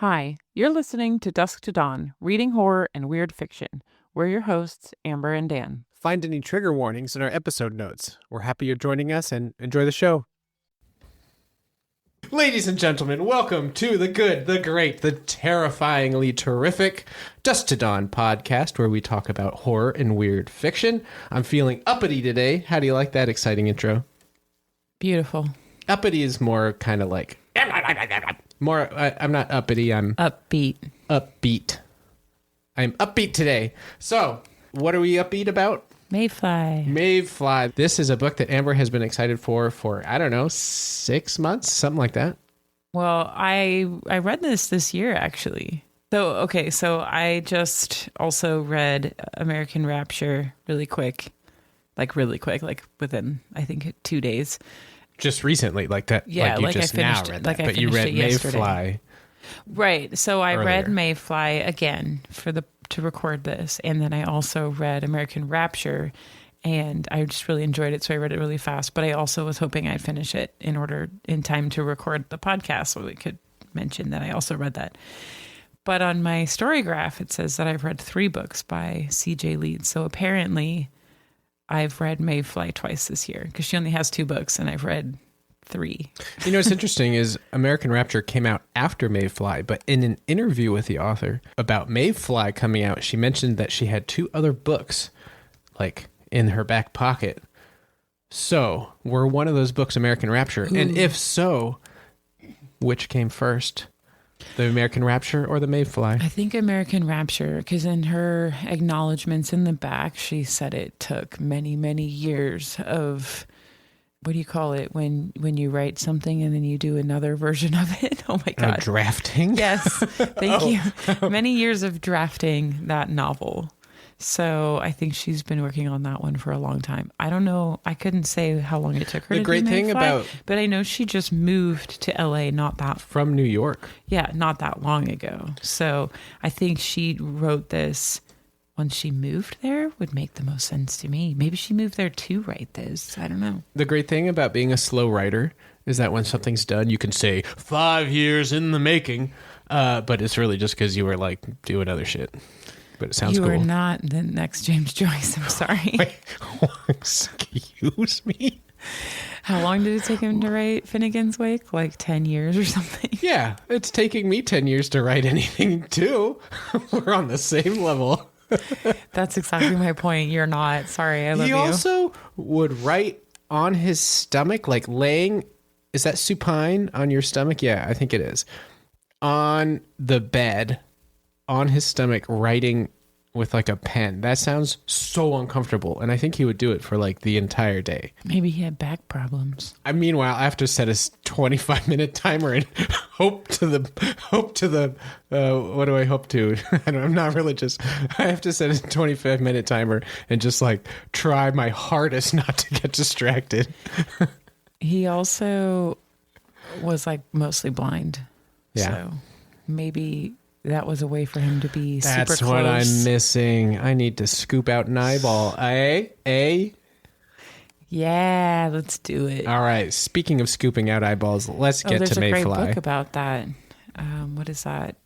Hi, you're listening to Dusk to Dawn, reading horror and weird fiction. We're your hosts, Amber and Dan. Find any trigger warnings in our episode notes. We're happy you're joining us and enjoy the show. Ladies and gentlemen, welcome to the good, the great, the terrifyingly terrific Dusk to Dawn podcast, where we talk about horror and weird fiction. I'm feeling uppity today. How do you like that exciting intro? Beautiful. Uppity is more kind of like... I'm not uppity, I'm... Upbeat. Upbeat. I'm upbeat today. So, what are we upbeat about? Maeve Fly. Maeve Fly. This is a book that Amber has been excited for, I don't know, 6 months? Something like that. Well, I read this year, actually. So I just also read American Rapture really quick, like within, I think, 2 days. Just recently, like that? Yeah, like you just now read that, but you read Maeve Fly. Right. So I earlier. read Maeve Fly again to record this, and then I also read American Rapture, and I just really enjoyed it, so I read it really fast. But I also was hoping I'd finish it in time to record the podcast, so we could mention that I also read that. But on my story graph, it says that I've read 3 books by C.J. Leede. So apparently, I've read Maeve Fly twice this year because she only has 2 books, and I've read 3. You know what's interesting is American Rapture came out after Maeve Fly, but in an interview with the author about Maeve Fly coming out, she mentioned that she had 2 other books, like, in her back pocket. So, were one of those books American Rapture? Ooh. And if so, which came first? The American Rapture or the Maeve Fly? I think American Rapture, because in her acknowledgments in the back, she said it took many, many years of... What do you call it when you write something and then you do another version of it? Oh my God. Drafting? Yes. Thank you. Many years of drafting that novel. So I think she's been working on that one for a long time. I don't know. I couldn't say how long it took her to do Maeve Fly, but I know she just moved to LA from New York. Yeah, not that long ago. So I think she wrote this once she moved there would make the most sense to me. Maybe she moved there to write this. I don't know. The great thing about being a slow writer is that when something's done, you can say 5 years in the making, but it's really just because you were like doing other shit. But it sounds cool. You are not the next James Joyce. I'm sorry. Wait, excuse me? How long did it take him to write Finnegan's Wake? Like 10 years or something? Yeah, it's taking me 10 years to write anything too. We're on the same level. That's exactly my point. You're not. Sorry, I love you. He also would write on his stomach, like laying, is that supine on your stomach? Yeah, I think it is. On the bed, on his stomach, writing with like a pen. That sounds so uncomfortable. And I think he would do it for like the entire day. Maybe he had back problems. Meanwhile, I have to set a 25-minute timer and hope to the what do I hope to? I'm not religious. I have to set a 25-minute timer and just like try my hardest not to get distracted. He also was like mostly blind. Yeah. So maybe that was a way for him to be super close. That's what I'm missing. I need to scoop out an eyeball. Yeah, let's do it. All right. Speaking of scooping out eyeballs, let's get to Maeve Fly. There's a great book about that. What is that?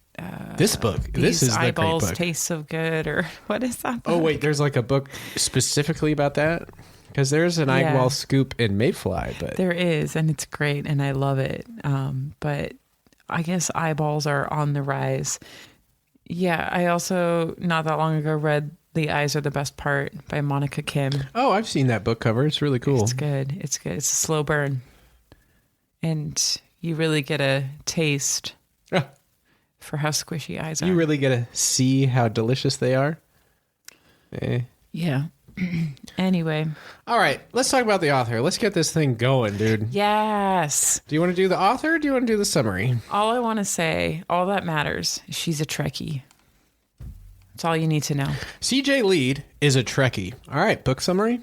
This book. This is the great book. Eyeballs taste so good, or what is that book? Oh, wait. There's like a book specifically about that? Because there's an eyeball scoop in Maeve Fly. But there is, and it's great, and I love it. But I guess eyeballs are on the rise. Yeah, I also, not that long ago, read The Eyes Are the Best Part by Monica Kim. Oh, I've seen that book cover. It's really cool. It's good. It's good. It's a slow burn. And you really get a taste for how squishy eyes are. You really get to see how delicious they are. Yeah. Anyway. All right. Let's talk about the author. Let's get this thing going, dude. Yes. Do you want to do the author or do you want to do the summary? All I want to say, all that matters, she's a Trekkie. That's all you need to know. C.J. Leede is a Trekkie. All right. Book summary?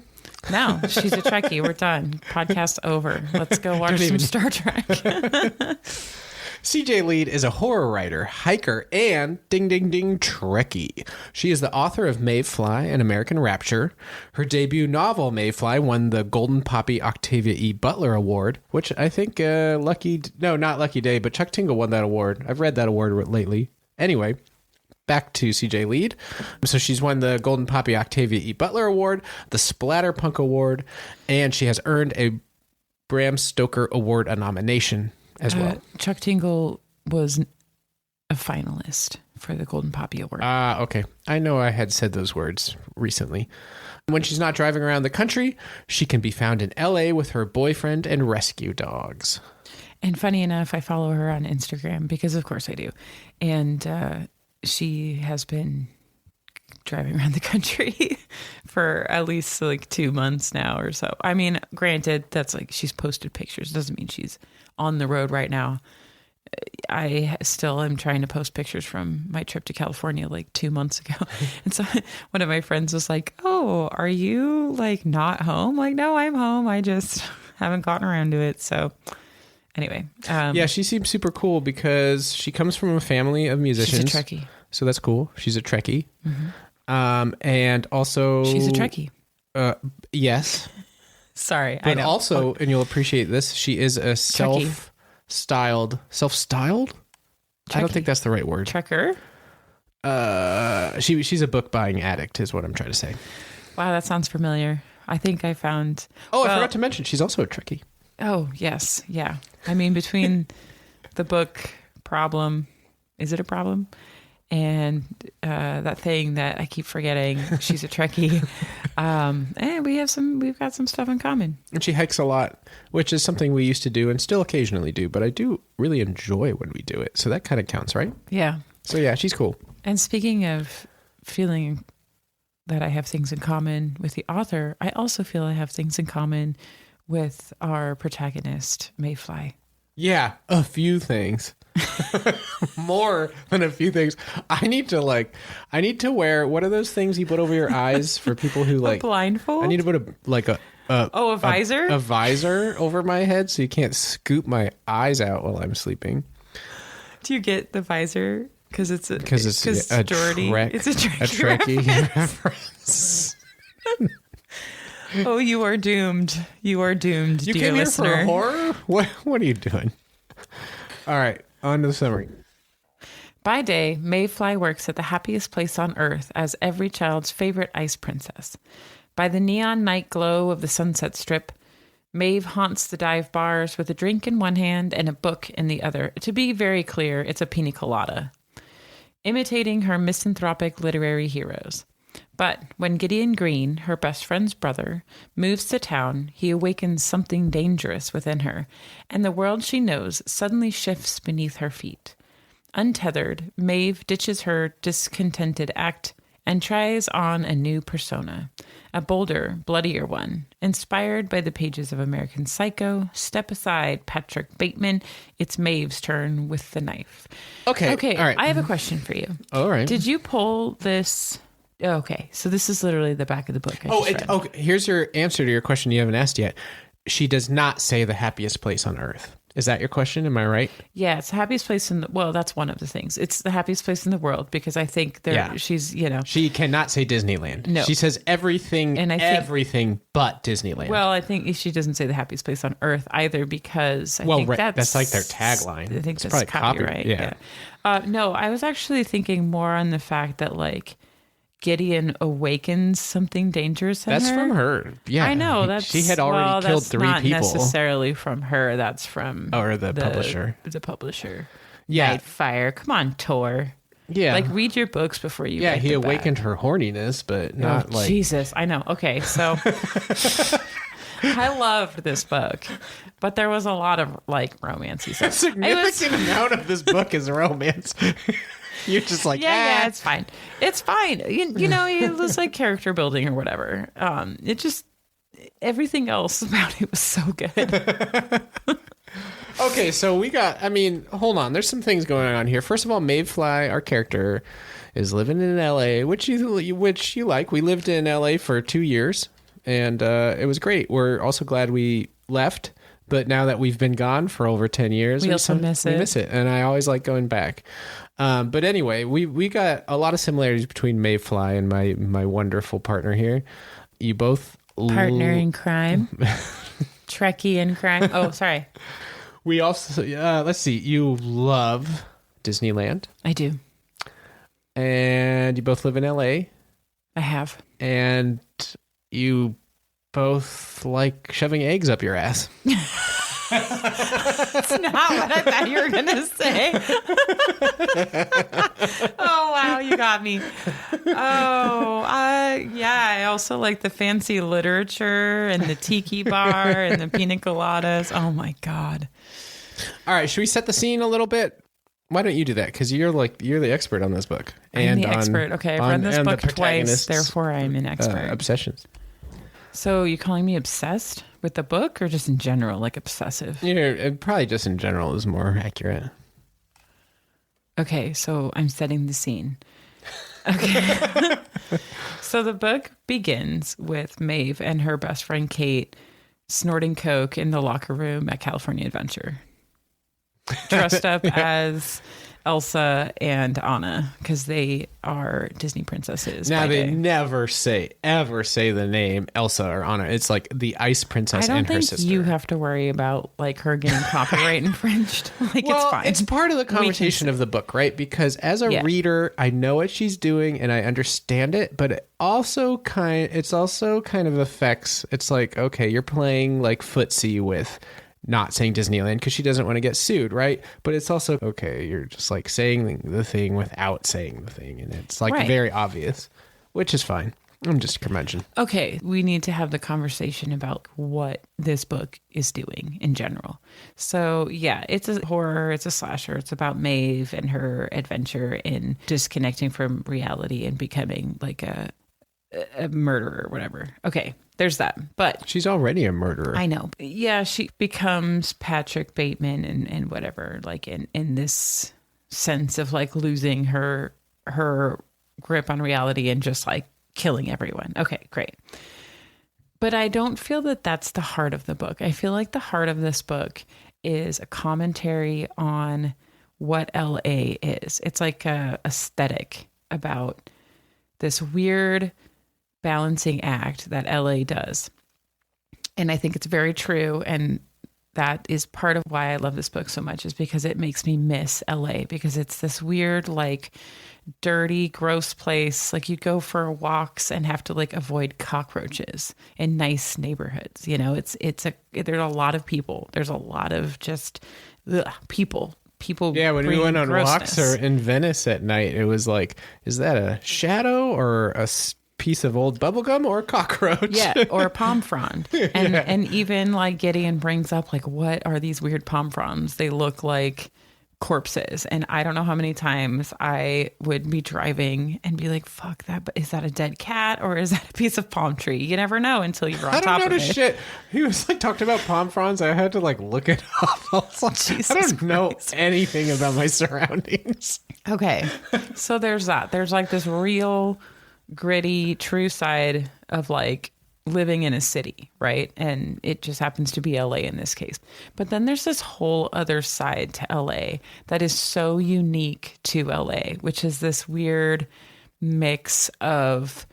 No, she's a Trekkie. We're done. Podcast over. Let's go watch some Star Trek. CJ Leede is a horror writer, hiker, and ding ding ding Trekkie. She is the author of Maeve Fly and American Rapture. Her debut novel, Maeve Fly, won the Golden Poppy Octavia E. Butler Award, which I think not Lucky Day, but Chuck Tingle won that award. I've read that award lately. Anyway, back to CJ Leede. So she's won the Golden Poppy Octavia E. Butler Award, the Splatterpunk Award, and she has earned a Bram Stoker Award nomination as well. Chuck Tingle was a finalist for the Golden Poppy Award. Okay. I know I had said those words recently. When she's not driving around the country, she can be found in LA with her boyfriend and rescue dogs. And funny enough, I follow her on Instagram because of course I do. And she has been driving around the country for at least like 2 months now or so. I mean, granted, that's like she's posted pictures. Doesn't mean she's on the road right now. I still am trying to post pictures from my trip to California like 2 months ago. And so one of my friends was like, "Oh, are you like not home?" Like, "No, I'm home. I just haven't gotten around to it." So anyway. Yeah, she seems super cool because she comes from a family of musicians. She's a Trekkie. So that's cool. She's a Trekkie. Mm-hmm. And also... She's a Trekkie. Yes. Sorry, but I know. Also, and you'll appreciate this, she is a self-styled? I don't think that's the right word. Trekker? She's a book-buying addict is what I'm trying to say. Wow, that sounds familiar. I think I found... I forgot to mention, she's also a Trekkie. Oh, yes. Yeah. I mean, between the book Problem, is it a problem? And that thing that I keep forgetting, she's a Trekkie. And we've got some stuff in common. And she hikes a lot, which is something we used to do and still occasionally do, but I do really enjoy when we do it. So that kind of counts, right? Yeah. So yeah, she's cool. And speaking of feeling that I have things in common with the author, I also feel I have things in common with our protagonist, Maeve Fly. Yeah, a few things. More than a few things. I need to wear, what are those things you put over your eyes for people who like... A blindfold? I need to put a visor? A visor over my head so you can't scoop my eyes out while I'm sleeping. Do you get the visor? Because it's a Trekkie reference. Oh, you are doomed. You are doomed, you dear came here listener. for a horror? What are you doing? All right, on to the summary. By day, Maeve Fly works at the happiest place on earth as every child's favorite ice princess. By the neon night glow of the Sunset Strip, Maeve haunts the dive bars with a drink in one hand and a book in the other. To be very clear, it's a pina colada. Imitating her misanthropic literary heroes. But when Gideon Green, her best friend's brother, moves to town, he awakens something dangerous within her, and the world she knows suddenly shifts beneath her feet. Untethered, Maeve ditches her discontented act and tries on a new persona, a bolder, bloodier one. Inspired by the pages of American Psycho, Step Aside, Patrick Bateman, it's Maeve's turn with the knife. Okay, all right. I have a question for you. All right. Did you pull this... Okay, so this is literally the back of the book. Okay. Here's your answer to your question you haven't asked yet. She does not say the happiest place on earth. Is that your question? Am I right? Yeah, it's the happiest place in the... Well, that's one of the things. It's the happiest place in the world because I think she's, She cannot say Disneyland. No. She says everything, everything but Disneyland. Well, I think she doesn't say the happiest place on earth either because I think that's like their tagline. I think it's that's copyright. Yeah. No, I was actually thinking more on the fact that like Gideon awakens something dangerous in her. That's from her. Yeah. I know. She had already killed 3 people. That's not necessarily from her. That's from... Or the publisher. The publisher. Yeah. Nightfire. Come on, Tor. Yeah. Like, read your books before you... Yeah, he awakened her horniness, but not like... Jesus, I know. Okay, so... I loved this book, but there was a lot of, like, romancy stuff. A significant amount of this book is romance. You're just like, yeah, it's fine. It's fine. You know, it was like character building or whatever. It just, everything else about it was so good. Okay, so hold on. There's some things going on here. First of all, Maeve Fly, our character, is living in LA, which you like. We lived in LA for 2 years, and it was great. We're also glad we left But now that we've been gone for over 10 years, we also miss it. We miss it. And I always like going back. But anyway, we got a lot of similarities between Maeve Fly and my wonderful partner here. You both... Partner in crime. Trekkie in crime. Oh, sorry. We also... let's see. You love Disneyland. I do. And you both live in LA. I have. And you both like shoving eggs up your ass. That's not what I thought you were going to say. Oh, wow. You got me. I also like the fancy literature and the tiki bar and the pina coladas. Oh, my God. All right. Should we set the scene a little bit? Why don't you do that? Because you're the expert on this book. I'm the expert. Okay, I've read this book twice, therefore I'm an expert. Obsessions. So you calling me obsessed with the book or just in general, like obsessive? Yeah, probably just in general is more accurate. Okay, so I'm setting the scene. Okay. So the book begins with Maeve and her best friend Kate snorting coke in the locker room at California Adventure. Dressed up as Elsa and Anna because they are Disney princesses. Now they never ever say the name Elsa or Anna. It's like the ice princess and her sister. I don't think you have to worry about like her getting copyright infringed. Like well, it's fine. It's part of the conversation of the book, right? Because as a reader, I know what she's doing and I understand it, but it also kind of affects. It's like, okay, you're playing like footsie with not saying Disneyland because she doesn't want to get sued, right? But it's also, okay, you're just like saying the thing without saying the thing. And it's like very obvious, which is fine. I'm just a curmudgeon. Okay, we need to have the conversation about what this book is doing in general. So yeah, it's a horror, it's a slasher. It's about Maeve and her adventure in disconnecting from reality and becoming like a murderer or whatever. Okay, there's that. But she's already a murderer. I know. Yeah, she becomes Patrick Bateman and whatever, like in this sense of like losing her grip on reality and just like killing everyone. Okay, great. But I don't feel that that's the heart of the book. I feel like the heart of this book is a commentary on what LA is. It's like a aesthetic about this weird balancing act that LA does. And I think it's very true. And that is part of why I love this book so much, is because it makes me miss LA, because it's this weird, like dirty, gross place. Like you go for walks and have to like avoid cockroaches in nice neighborhoods. You know, there's a lot of people. There's a lot of just people. Yeah, when we went on walks or in Venice at night, it was like, is that a shadow or a piece of old bubblegum or a cockroach? Yeah, or a palm frond. And even like Gideon brings up like, what are these weird palm fronds? They look like corpses. And I don't know how many times I would be driving and be like, fuck that, but is that a dead cat or is that a piece of palm tree? You never know until you're on top of it. I don't know shit. He was like talking about palm fronds. I had to like look it up. I was like, Jesus I don't know anything about my surroundings. Okay. So there's that. There's like this real gritty, true side of like living in a city, right? And it just happens to be LA in this case. But then there's this whole other side to LA that is so unique to LA, which is this weird mix of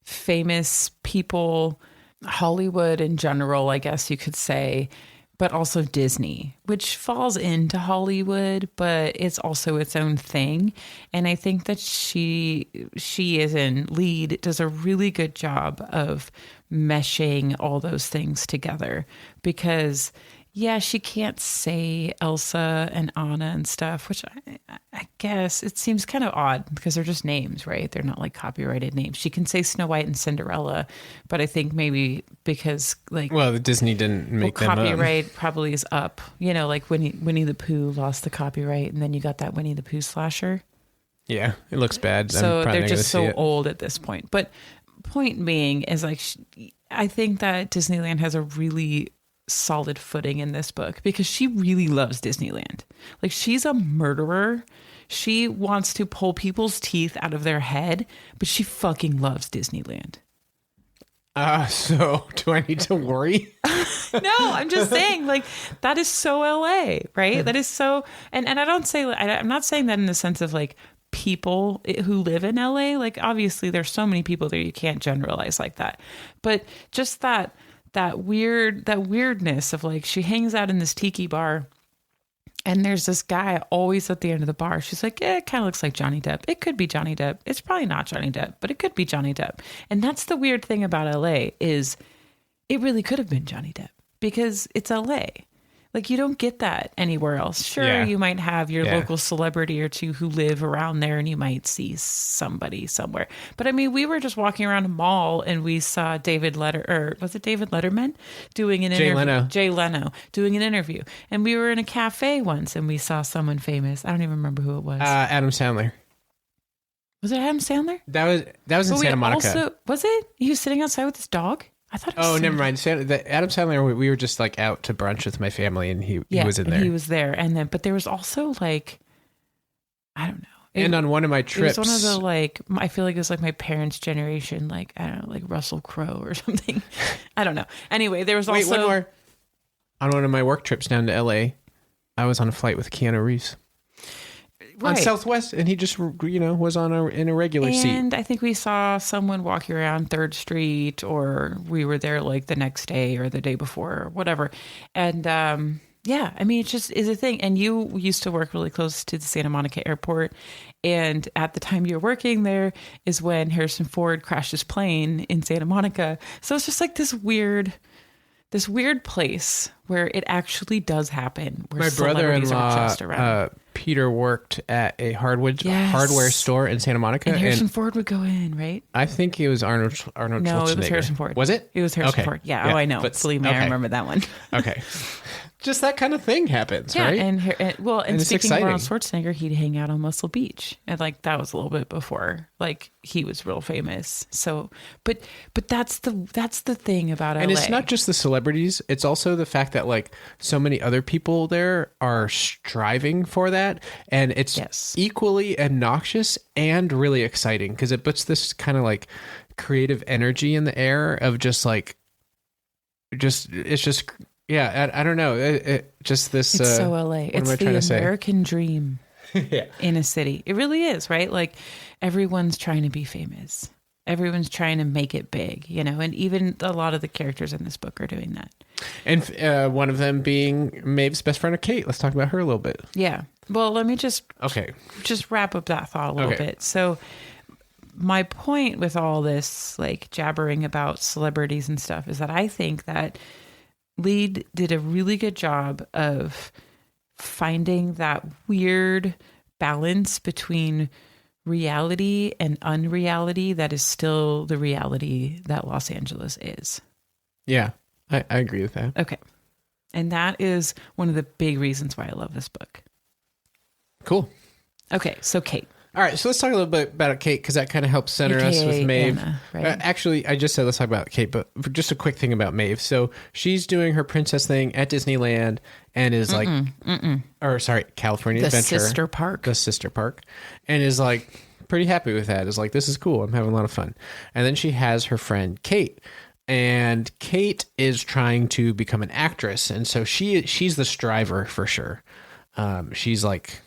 famous people, Hollywood in general, I guess you could say, but also Disney, which falls into Hollywood, but it's also its own thing. And I think that she is in Leede, does a really good job of meshing all those things together, because yeah, she can't say Elsa and Anna and stuff, which I guess it seems kind of odd because they're just names, right? They're not like copyrighted names. She can say Snow White and Cinderella, but I think maybe because like... Well, Disney didn't make them copyright probably is up. You know, like Winnie the Pooh lost the copyright and then you got that Winnie the Pooh slasher. Yeah, it looks bad. So they're just so old at this point. But point being is like, I think that Disneyland has a really solid footing in this book because she really loves Disneyland. Like she's a murderer. She wants to pull people's teeth out of their head, but she fucking loves Disneyland. So do I need to worry? No, I'm just saying, like, that is so LA, right? That is so, and I don't say, I'm not saying that in the sense of like people who live in LA. Like, obviously, there's so many people there, you can't generalize like that. But just that weirdness of like, she hangs out in this tiki bar. And there's this guy always at the end of the bar. She's like, yeah, it kind of looks like Johnny Depp. It could be Johnny Depp. It's probably not Johnny Depp, but it could be Johnny Depp. And that's the weird thing about LA is it really could have been Johnny Depp because it's LA. Like, you don't get that anywhere else. Sure, Yeah. you might have your Yeah. local celebrity or two who live around there and you might see somebody somewhere. But I mean, we were just walking around a mall and we saw David Letterman doing an interview? Jay Leno doing an interview. And we were in a cafe once and we saw someone famous. I don't even remember who it was. Adam Sandler. Was it Adam Sandler? That was in Santa Monica. Was it? He was sitting outside with his dog? I thought it was. Oh, never mind. Adam Sandler, we were just like out to brunch with my family and he was in there. He was there. And then, but there was also like, I don't know. And on one of my trips. It was one of the like, I feel like it was like my parents' generation, like, I don't know, like Russell Crowe or something. I don't know. Anyway, there was also. Wait, one more. On one of my work trips down to LA, I was on a flight with Keanu Reeves. Right. On Southwest, and he just, was in a regular seat. And I think we saw someone walking around 3rd Street, or we were there like the next day or the day before or whatever. And yeah, I mean, it just is a thing. And you used to work really close to the Santa Monica airport. And at the time you were working there is when Harrison Ford crashed his plane in Santa Monica. So it's just like this weird place where it actually does happen. Where My celebrities are just brother-in-law, around. Peter, worked at a hardware store in Santa Monica. And Harrison Ford would go in, right? I think it was Arnold Schwarzenegger. No, it was Harrison Ford. Was it? It was Harrison Okay. Ford. Yeah. Oh, I know. But, Believe me, I remember that one. Okay. Just that kind of thing happens, Yeah, right? and it's speaking exciting. of Arnold Schwarzenegger, he'd hang out on Muscle Beach, and like that was a little bit before like he was real famous. So, but that's the thing about LA. And it's not just the celebrities; it's also the fact that like so many other people there are striving for that, and it's equally obnoxious and really exciting because it puts this kind of like creative energy in the air of just like, it's just. Yeah, I don't know. Just this. It's so LA. It's the American dream in a city. It really is, right? Like everyone's trying to be famous. Everyone's trying to make it big, and even a lot of the characters in this book are doing that. And one of them being Maeve's best friend, Kate. Let's talk about her a little bit. Yeah. Well, let me just wrap up that thought a little bit. So my point with all this, like jabbering about celebrities and stuff, is that I think that Leede did a really good job of finding that weird balance between reality and unreality that is still the reality that Los Angeles is. Yeah, I agree with that. Okay. And that is one of the big reasons why I love this book. Cool. Okay, so Kate. All right, so let's talk a little bit about Kate because that kind of helps center us with Maeve. Anna, right? Actually, I just said let's talk about Kate, but just a quick thing about Maeve. So she's doing her princess thing at Disneyland and is California Adventure. The sister park. And is like pretty happy with that. Is like, this is cool. I'm having a lot of fun. And then she has her friend Kate. And Kate is trying to become an actress. And so she's the striver for sure. She's like,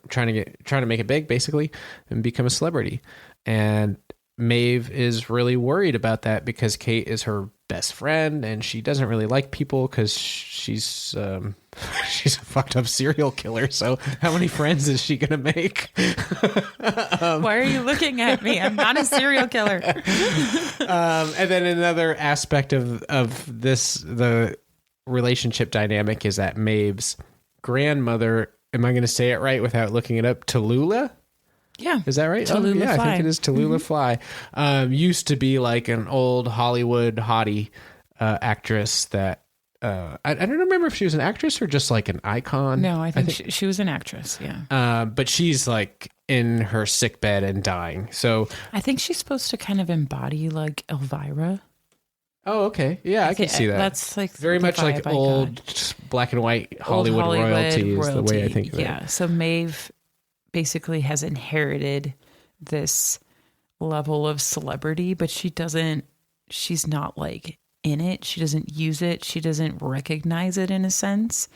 trying to make it big basically and become a celebrity. And Maeve is really worried about that because Kate is her best friend and she doesn't really like people because she's a fucked up serial killer. So how many friends is she going to make? Why are you looking at me? I'm not a serial killer. And then another aspect of this, the relationship dynamic is that Maeve's grandmother, am I going to say it right without looking it up? Tallulah? Yeah. Is that right? Tallulah Fly. I think it is Tallulah Fly. Used to be like an old Hollywood hottie actress that I don't remember if she was an actress or just like an icon. No, I think she was an actress. Yeah. But she's like in her sickbed and dying. So I think she's supposed to kind of embody like Elvira. Oh, okay. Yeah, I can see that. That's like very much like old black and white Hollywood royalty is the way I think of it. Yeah. So Maeve basically has inherited this level of celebrity, but she doesn't she's not like in it. She doesn't use it. She doesn't recognize it in a sense.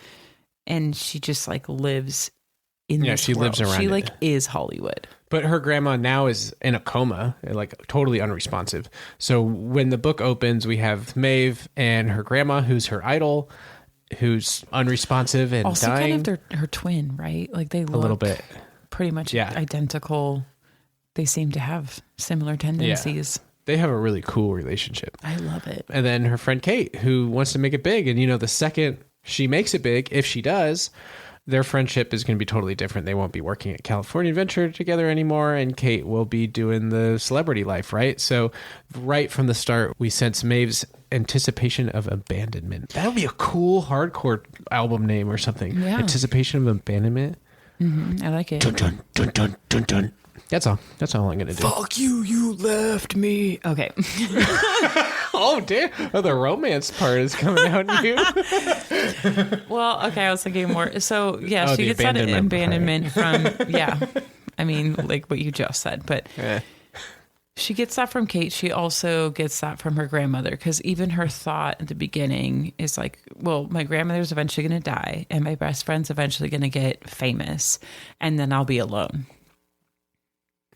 And she just like lives in this she world. lives around She it. like is Hollywood. But her grandma now is in a coma, like totally unresponsive. So when the book opens, we have Maeve and her grandma, who's her idol, who's unresponsive and Also dying. kind of her twin, right? Like they look a little bit pretty much identical. They seem to have similar tendencies. They have a really cool relationship. I love it. And then her friend Kate, who wants to make it big. And, you know, the second she makes it big, if she does, their friendship is going to be totally different. They won't be working at California Adventure together anymore, and Kate will be doing the celebrity life, right? So right from the start, we sense Maeve's anticipation of abandonment. That would be a cool hardcore album name or something. Yeah. Anticipation of abandonment. I like it. Dun, dun, dun, dun, dun, dun. That's all. That's all I'm going to do. Fuck you, you left me. Okay. Oh, damn. Oh, the romance part is coming out in you. Well, okay, I was thinking more. So, yeah, Oh, she the gets that abandonment from, I mean, like what you just said, but she gets that from Kate. She also gets that from her grandmother, because even her thought at the beginning is like, well, my grandmother's eventually going to die, and my best friend's eventually going to get famous, and then I'll be alone.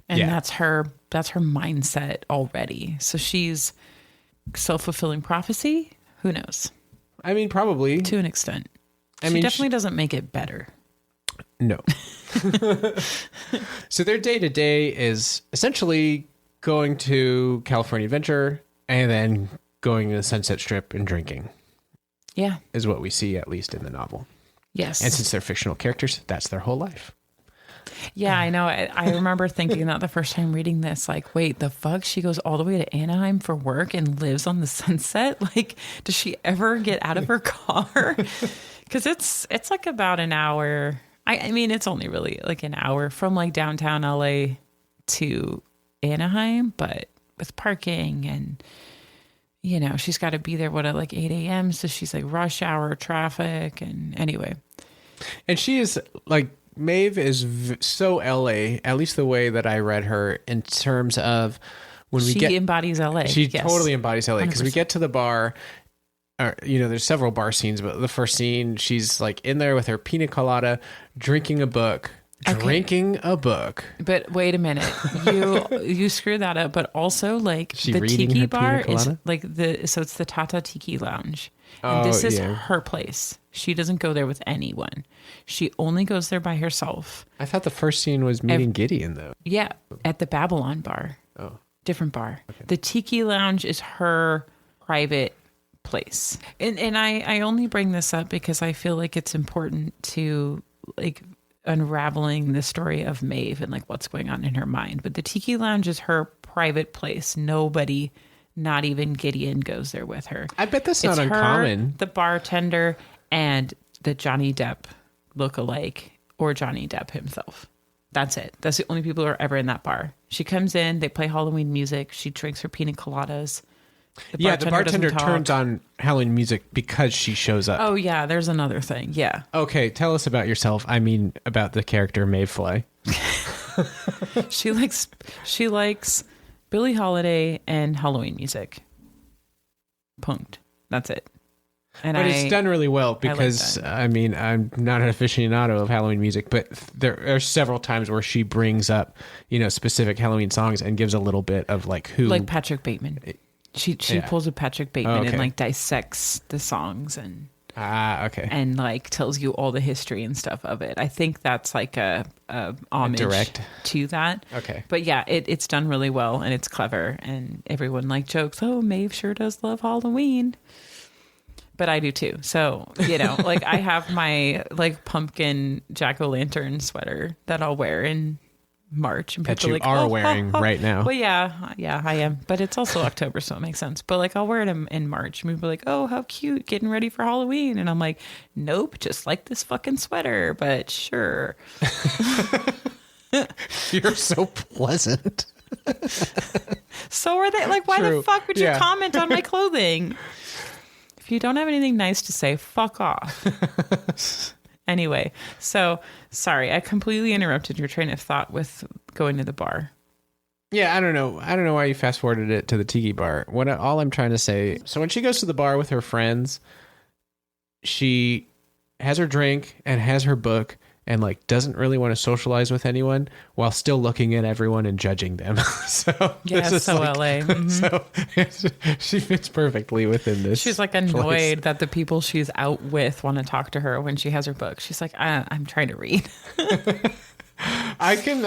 And that's her mindset already. So she's self-fulfilling prophecy. Who knows? I mean, probably. To an extent. I She mean, definitely doesn't make it better. No. So their day-to-day is essentially going to California Adventure and then going to the Sunset Strip and drinking. Yeah. Is what we see, at least in the novel. Yes. And since they're fictional characters, that's their whole life. Yeah, I know. I remember thinking that the first time reading this, like, wait, the fuck? She goes all the way to Anaheim for work and lives on the Sunset? Like, does she ever get out of her car? Because it's like about an hour. I mean, it's only really like an hour from like downtown LA to Anaheim, but with parking and, you know, she's got to be there, at like 8 a.m. So she's like rush hour traffic. And anyway. And she is like, Maeve is so LA, at least the way that I read her, in terms of when we she embodies LA. She yes. totally embodies LA, because we 100%. get to the bar. You know, there's several bar scenes, but the first scene, she's like in there with her pina colada, drinking a book. Drinking a book. But wait a minute, you screwed that up. But also, like the tiki bar is like so it's the Tata Tiki Lounge, and this is her place. She doesn't go there with anyone. She only goes there by herself. I thought the first scene was meeting Gideon, though. Yeah, at the Babylon bar. Oh, different bar. Okay. The Tiki Lounge is her private place, and I only bring this up because I feel like it's important to like unraveling the story of Maeve and like what's going on in her mind. But the Tiki Lounge is her private place. Nobody, not even Gideon, goes there with her. I bet that's It's not uncommon. Her, the bartender, and the Johnny Depp look-alike, or Johnny Depp himself. That's it. That's the only people who are ever in that bar. She comes in, they play Halloween music, she drinks her pina coladas. The bartender turns on Halloween music because she shows up. Oh, yeah, there's another thing. Yeah. Okay, tell us about yourself. I mean, about the character Maeve Fly. She likes Billie Holiday and Halloween music. Punct. That's it. But it's done really well because, I mean, I'm not an aficionado of Halloween music, but there are several times where she brings up, you know, specific Halloween songs and gives a little bit of like who. Like Patrick Bateman. She pulls a Patrick Bateman and like dissects the songs and and like tells you all the history and stuff of it. I think that's like a homage direct to that. Okay, but yeah, it's done really well and it's clever and everyone like jokes, oh, Maeve sure does love Halloween, but I do too. So you know, like I have my like pumpkin jack-o'-lantern sweater that I'll wear in March, and that people you like, are wearing right now. Well, yeah, I am, but it's also October, so it makes sense. But like, I'll wear it in March, and people are like, "Oh, how cute, getting ready for Halloween," and I'm like, "Nope, just like this fucking sweater, but sure." You're so pleasant. So are they? Like, why True. the fuck would you comment on my clothing? If you don't have anything nice to say, fuck off. Anyway, so sorry, I completely interrupted your train of thought with going to the bar. Yeah, I don't know. I don't know why you fast forwarded it to the tiki bar. All I'm trying to say. So when she goes to the bar with her friends, she has her drink and has her book and like doesn't really want to socialize with anyone while still looking at everyone and judging them. So Yeah, so like, LA. Mm-hmm. So she fits perfectly within this. She's like annoyed that the people she's out with want to talk to her when she has her book. She's like, I'm trying to read. I can.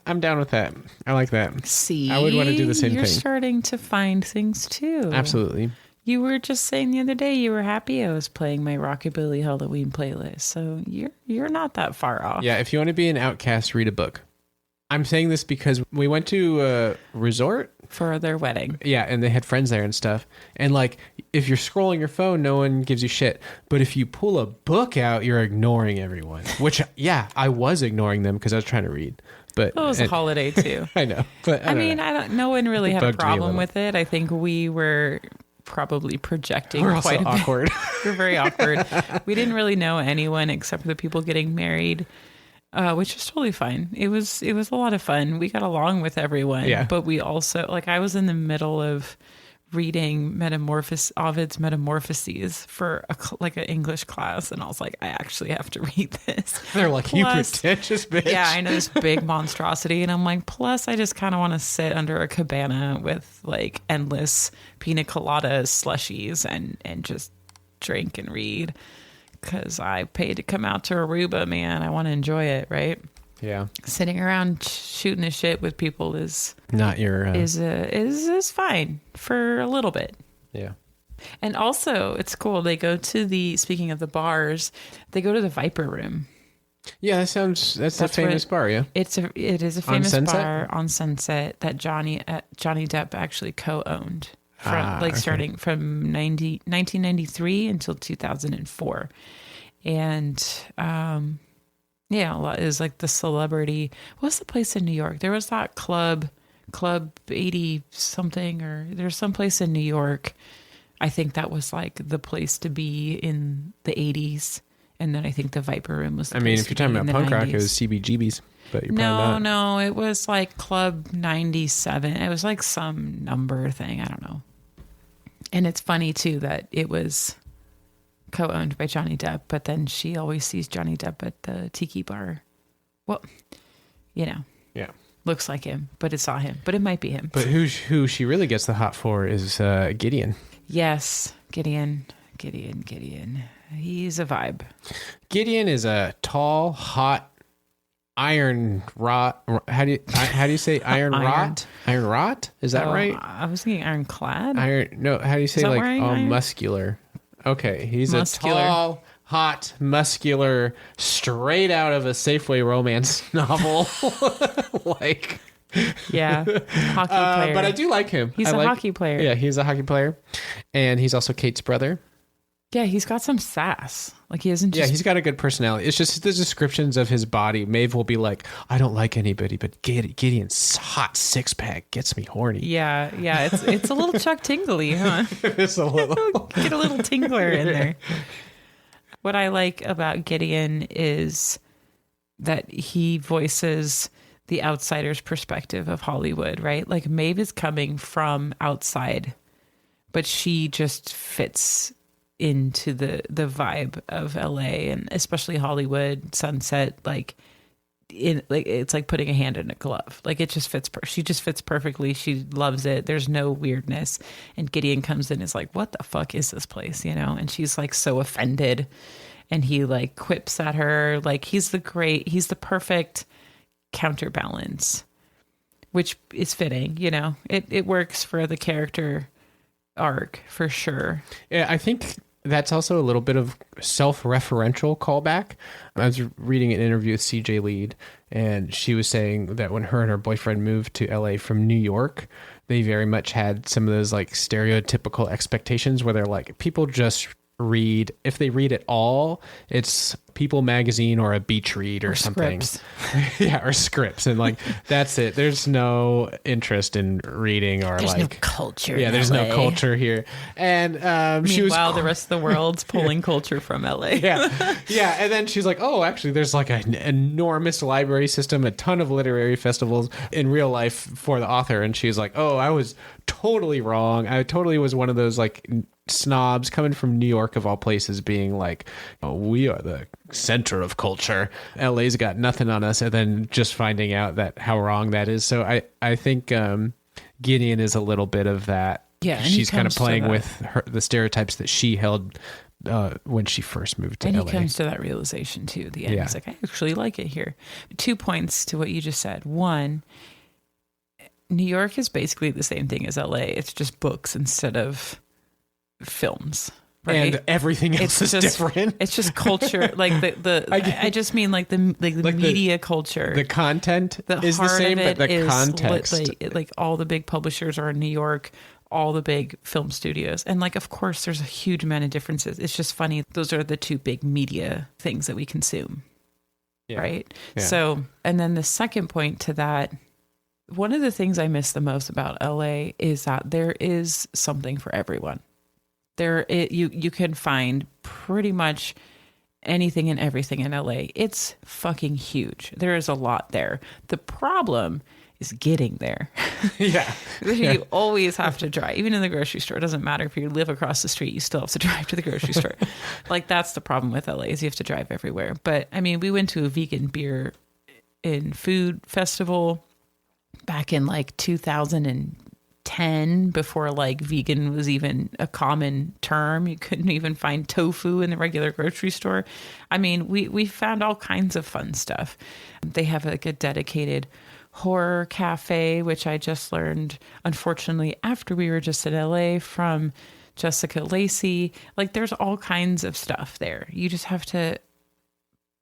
I'm down with that. I like that. See, I would want to do the same you're thing. starting to find things too. Absolutely. You were just saying the other day you were happy I was playing my Rockabilly Halloween playlist, so you're not that far off. Yeah, if you want to be an outcast, read a book. I'm saying this because we went to a resort for their wedding. Yeah, and they had friends there and stuff. And like, if you're scrolling your phone, no one gives you shit. But if you pull a book out, you're ignoring everyone. Which, yeah, I was ignoring them because I was trying to read. But it was a holiday too. I know, but I mean, no one really had a problem with it. I think we were probably projecting quite a bit. Awkward. We're very awkward. We didn't really know anyone except for the people getting married, which was totally fine. It was a lot of fun. We got along with everyone, but we also, like, I was in the middle of reading Ovid's Metamorphoses for an English class, and I was like, I actually have to read this. They're like, you pretentious bitch. Yeah, I know, this big monstrosity, and I'm like, plus I just kind of want to sit under a cabana with like endless pina coladas, slushies, and just drink and read, because I paid to come out to Aruba, man. I want to enjoy it, right? Yeah, sitting around shooting the shit with people is not your is fine for a little bit. Yeah, and also it's cool. They go to speaking of the bars, they go to the Viper Room. Yeah, that's a famous bar. Yeah, it is a famous bar on Sunset that Johnny Depp actually co-owned starting from 1993 until 2004, and yeah, it was like the celebrity. What's the place in New York? There was that club 80 something, or there's some place in New York. I think that was like the place to be in the 80s. And then I think the Viper Room was the place if you're talking about punk 90s. Rock, it was CBGB's, but you're probably not. No, it was like Club 97. It was like some number thing. I don't know. And it's funny too that it was co-owned by Johnny Depp, but then she always sees Johnny Depp at the tiki bar. Well, yeah, looks like him, but it's not him, but it might be him. But who she really gets the hot for is Gideon. Yes, Gideon. He's a vibe. Gideon is a tall, hot iron rot. How do you say iron rot? Iron rot? Is that right? I was thinking ironclad. No, how do you say like muscular? Okay, he's muscular. A tall, hot, muscular, straight out of a Safeway romance novel. Yeah, hockey player. But I do like him. He's a hockey player. Yeah, he's a hockey player, and he's also Kate's brother. Yeah, he's got some sass. Like, he isn't just... Yeah, he's got a good personality. It's just the descriptions of his body. Maeve will be like, I don't like anybody, but Gideon's hot six-pack gets me horny. Yeah, it's a little Chuck Tingly, huh? It's a little. Get a little tingler in there. What I like about Gideon is that he voices the outsider's perspective of Hollywood, right? Like, Maeve is coming from outside, but she just fits into the vibe of LA, and especially Hollywood, Sunset, it's like putting a hand in a glove. Like, it just fits. She just fits perfectly. She loves it. There's no weirdness. And Gideon comes in and is like, what the fuck is this place? And she's like so offended, and he like quips at her. Like, he's the perfect counterbalance, which is fitting. It works for the character arc for sure. Yeah, I think that's also a little bit of self-referential callback. I was reading an interview with CJ Leede, and she was saying that when her and her boyfriend moved to LA from New York, they very much had some of those like stereotypical expectations where they're like, people just read. If they read at all, it's People Magazine or a beach read or something. Scripts. Yeah, or scripts. And like, that's it. There's no interest in reading or There's like no culture. Yeah, there's no culture here. And she was meanwhile, the rest of the world's pulling culture from LA. Yeah. Yeah. And then she's like, oh, actually, there's like an enormous library system, a ton of literary festivals in real life for the author. And she's like, oh, I was totally wrong. I totally was one of those like snobs coming from New York of all places being like, oh, we are the center of culture. LA's got nothing on us. And then just finding out that how wrong that is. So I think Gideon is a little bit of that. Yeah, she's kind of playing with the stereotypes that she held when she first moved to LA. And he comes to that realization too. At the end, he's like, I actually like it here. 2 points to what you just said. One, New York is basically the same thing as LA. It's just books instead of films. Right? And everything else is different. It's just culture, like I just mean like the media culture. The content is the same, but the context, like all the big publishers are in New York, all the big film studios, and like of course there's a huge amount of differences. It's just funny. Those are the two big media things that we consume, right? Yeah. So, and then the second point to that. One of the things I miss the most about LA is that there is something for everyone. You can find pretty much anything and everything in LA. It's fucking huge. There is a lot there. The problem is getting there. Yeah. You always have to drive. Even in the grocery store. It doesn't matter if you live across the street, you still have to drive to the grocery store. Like that's the problem with LA is you have to drive everywhere. But I mean, we went to a vegan beer and food festival back in like 2010, before like vegan was even a common term. You couldn't even find tofu in the regular grocery store. I mean, we found all kinds of fun stuff. They have like a dedicated horror cafe, which I just learned, unfortunately, after we were just in LA from Jessica Lacey. Like there's all kinds of stuff there. You just have to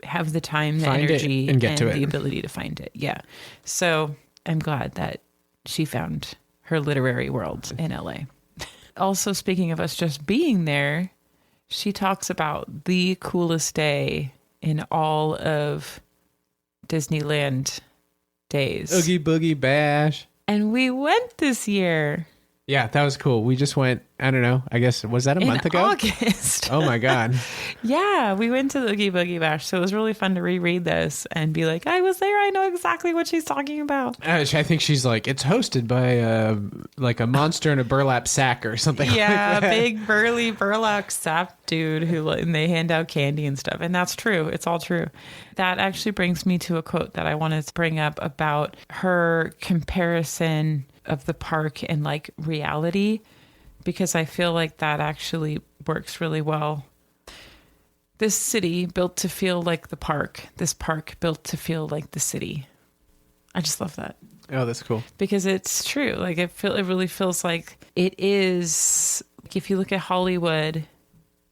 have the time, the energy, and the ability to find it. Yeah. So I'm glad that she found her literary world in LA. Also, speaking of us just being there, she talks about the coolest day in all of Disneyland days. Oogie Boogie Bash. And we went this year. Yeah, that was cool. We just went, I don't know, I guess, was that a month ago? August. Oh my God. Yeah, we went to the Oogie Boogie Bash. So it was really fun to reread this and be like, I was there. I know exactly what she's talking about. I think she's like, it's hosted by like a monster in a burlap sack or something. Yeah, like that. Big burly burlap sack dude and they hand out candy and stuff. And that's true. It's all true. That actually brings me to a quote that I wanted to bring up about her comparison of the park and like reality, because I feel like that actually works really well. This city built to feel like the park. This park built to feel like the city. I just love that. Oh, that's cool. Because it's true. Like it really feels like it is. Like if you look at Hollywood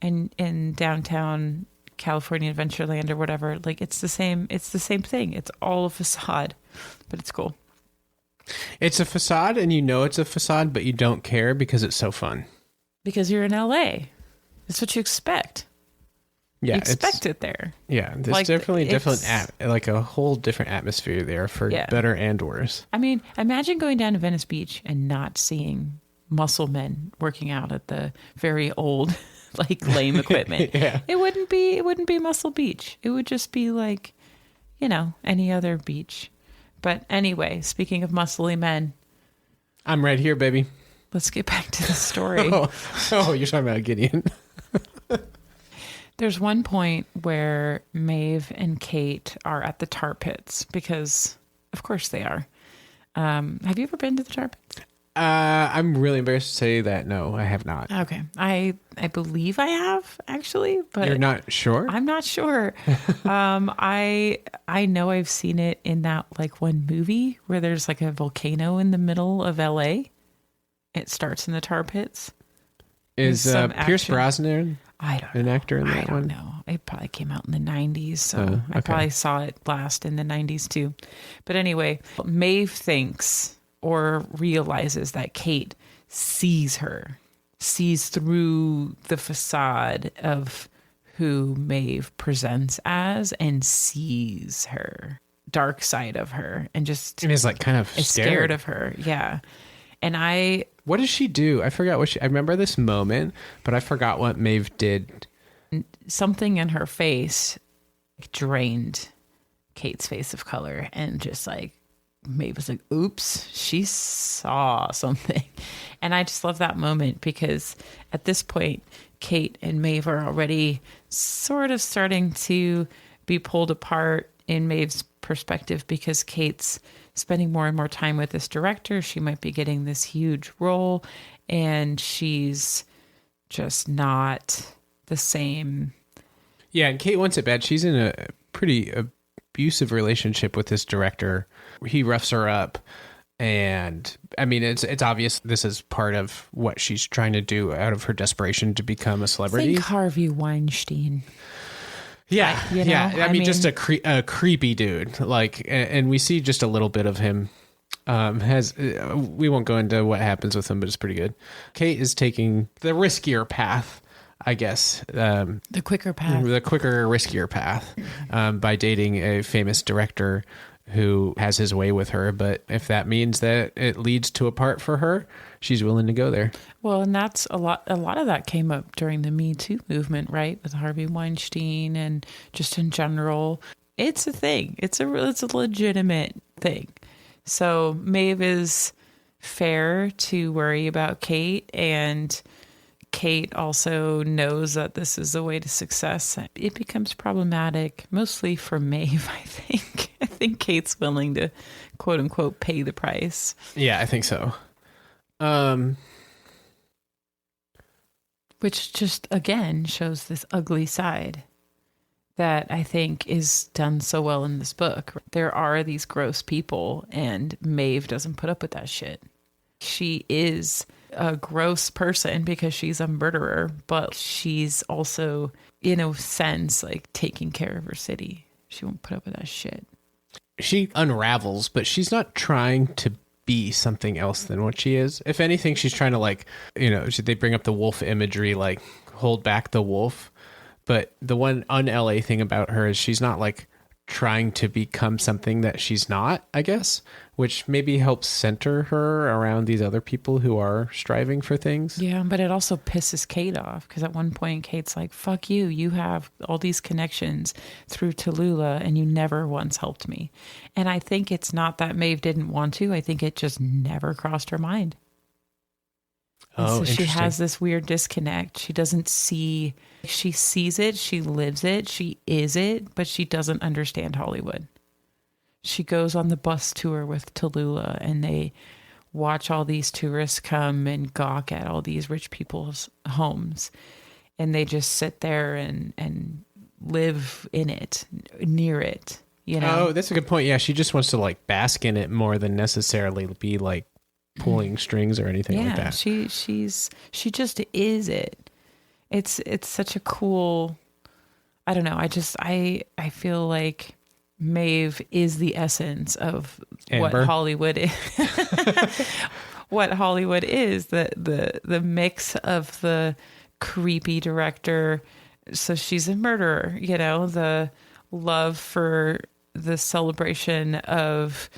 and in downtown California Adventureland or whatever, like it's the same thing. It's all a facade, but it's cool. It's a facade, and you know it's a facade, but you don't care because it's so fun. Because you're in LA. It's what you expect. Yeah, you expect it there. Yeah, there's like, definitely like a whole different atmosphere there for better and worse. I mean, imagine going down to Venice Beach and not seeing muscle men working out at the very old, like lame equipment. Yeah. It wouldn't be Muscle Beach. It would just be like, any other beach. But anyway, speaking of muscly men. I'm right here, baby. Let's get back to the story. Oh, you're talking about Gideon. There's one point where Maeve and Kate are at the tar pits because, of course, they are. Have you ever been to the tar pits? I'm really embarrassed to say that no, I have not. Okay, I believe I have actually, but you're not sure. I'm not sure. I know I've seen it in that like one movie where there's like a volcano in the middle of LA. It starts in the tar pits. Is Pierce Brosnan an actor in that one? I don't know. It probably came out in the 90s, so I probably saw it last in the 90s too. But anyway, Maeve thinks or realizes that Kate sees her. sees through the facade of who Maeve presents as and sees her dark side of her and just And is like kind of is scared of her. Yeah. And what does she do? I forgot I remember this moment, but I forgot what Maeve did. Something in her face drained Kate's face of color, and just like Maeve was like, oops, she saw something. And I just love that moment because at this point, Kate and Maeve are already sort of starting to be pulled apart in Maeve's perspective because Kate's spending more and more time with this director. She might be getting this huge role, and she's just not the same. Yeah, and Kate wants it bad. She's in a pretty abusive relationship with this director. He roughs her up, and I mean, it's obvious this is part of what she's trying to do out of her desperation to become a celebrity. Think Harvey Weinstein. Yeah, like, you know, yeah. I mean, just a creepy dude. Like, and we see just a little bit of him. We won't go into what happens with him, but it's pretty good. Kate is taking the riskier path, I guess. The quicker path. The quicker, riskier path by dating a famous director who has his way with her. But if that means that it leads to a part for her, she's willing to go there. Well, and that's a lot of that came up during the Me Too movement, right? With Harvey Weinstein and just in general. It's a thing. It's a legitimate thing. So Maeve is fair to worry about Kate, and Kate also knows that this is the way to success. It becomes problematic, mostly for Maeve, I think. I think Kate's willing to, quote unquote, pay the price. Yeah, I think so. Which just, again, shows this ugly side that I think is done so well in this book. There are these gross people, and Maeve doesn't put up with that shit. She is a gross person because she's a murderer, but she's also, in a sense, like taking care of her city. She won't put up with that shit. She unravels, but she's not trying to be something else than what she is. If anything, she's trying to, like, you know, they bring up the wolf imagery, like hold back the wolf. But the one un-LA thing about her is she's not like trying to become something that she's not, I guess, which maybe helps center her around these other people who are striving for things. Yeah, but it also pisses Kate off because at one point Kate's like, fuck you, you have all these connections through Tallulah and you never once helped me. And I think it's not that Maeve didn't want to. I think it just never crossed her mind. Oh, so she has this weird disconnect. She doesn't see, she sees it, she lives it, she is it, but she doesn't understand Hollywood. She goes on the bus tour with Tallulah and they watch all these tourists come and gawk at all these rich people's homes. And they just sit there and live in it, near it, you know? Oh, that's a good point. Yeah, she just wants to like bask in it more than necessarily be like pulling strings or anything like that. she just is it. It's such a cool, I don't know. I feel like Maeve is the essence of Amber. what Hollywood is. What Hollywood is, the mix of the creepy director. So she's a murderer, you know, the love for the celebration of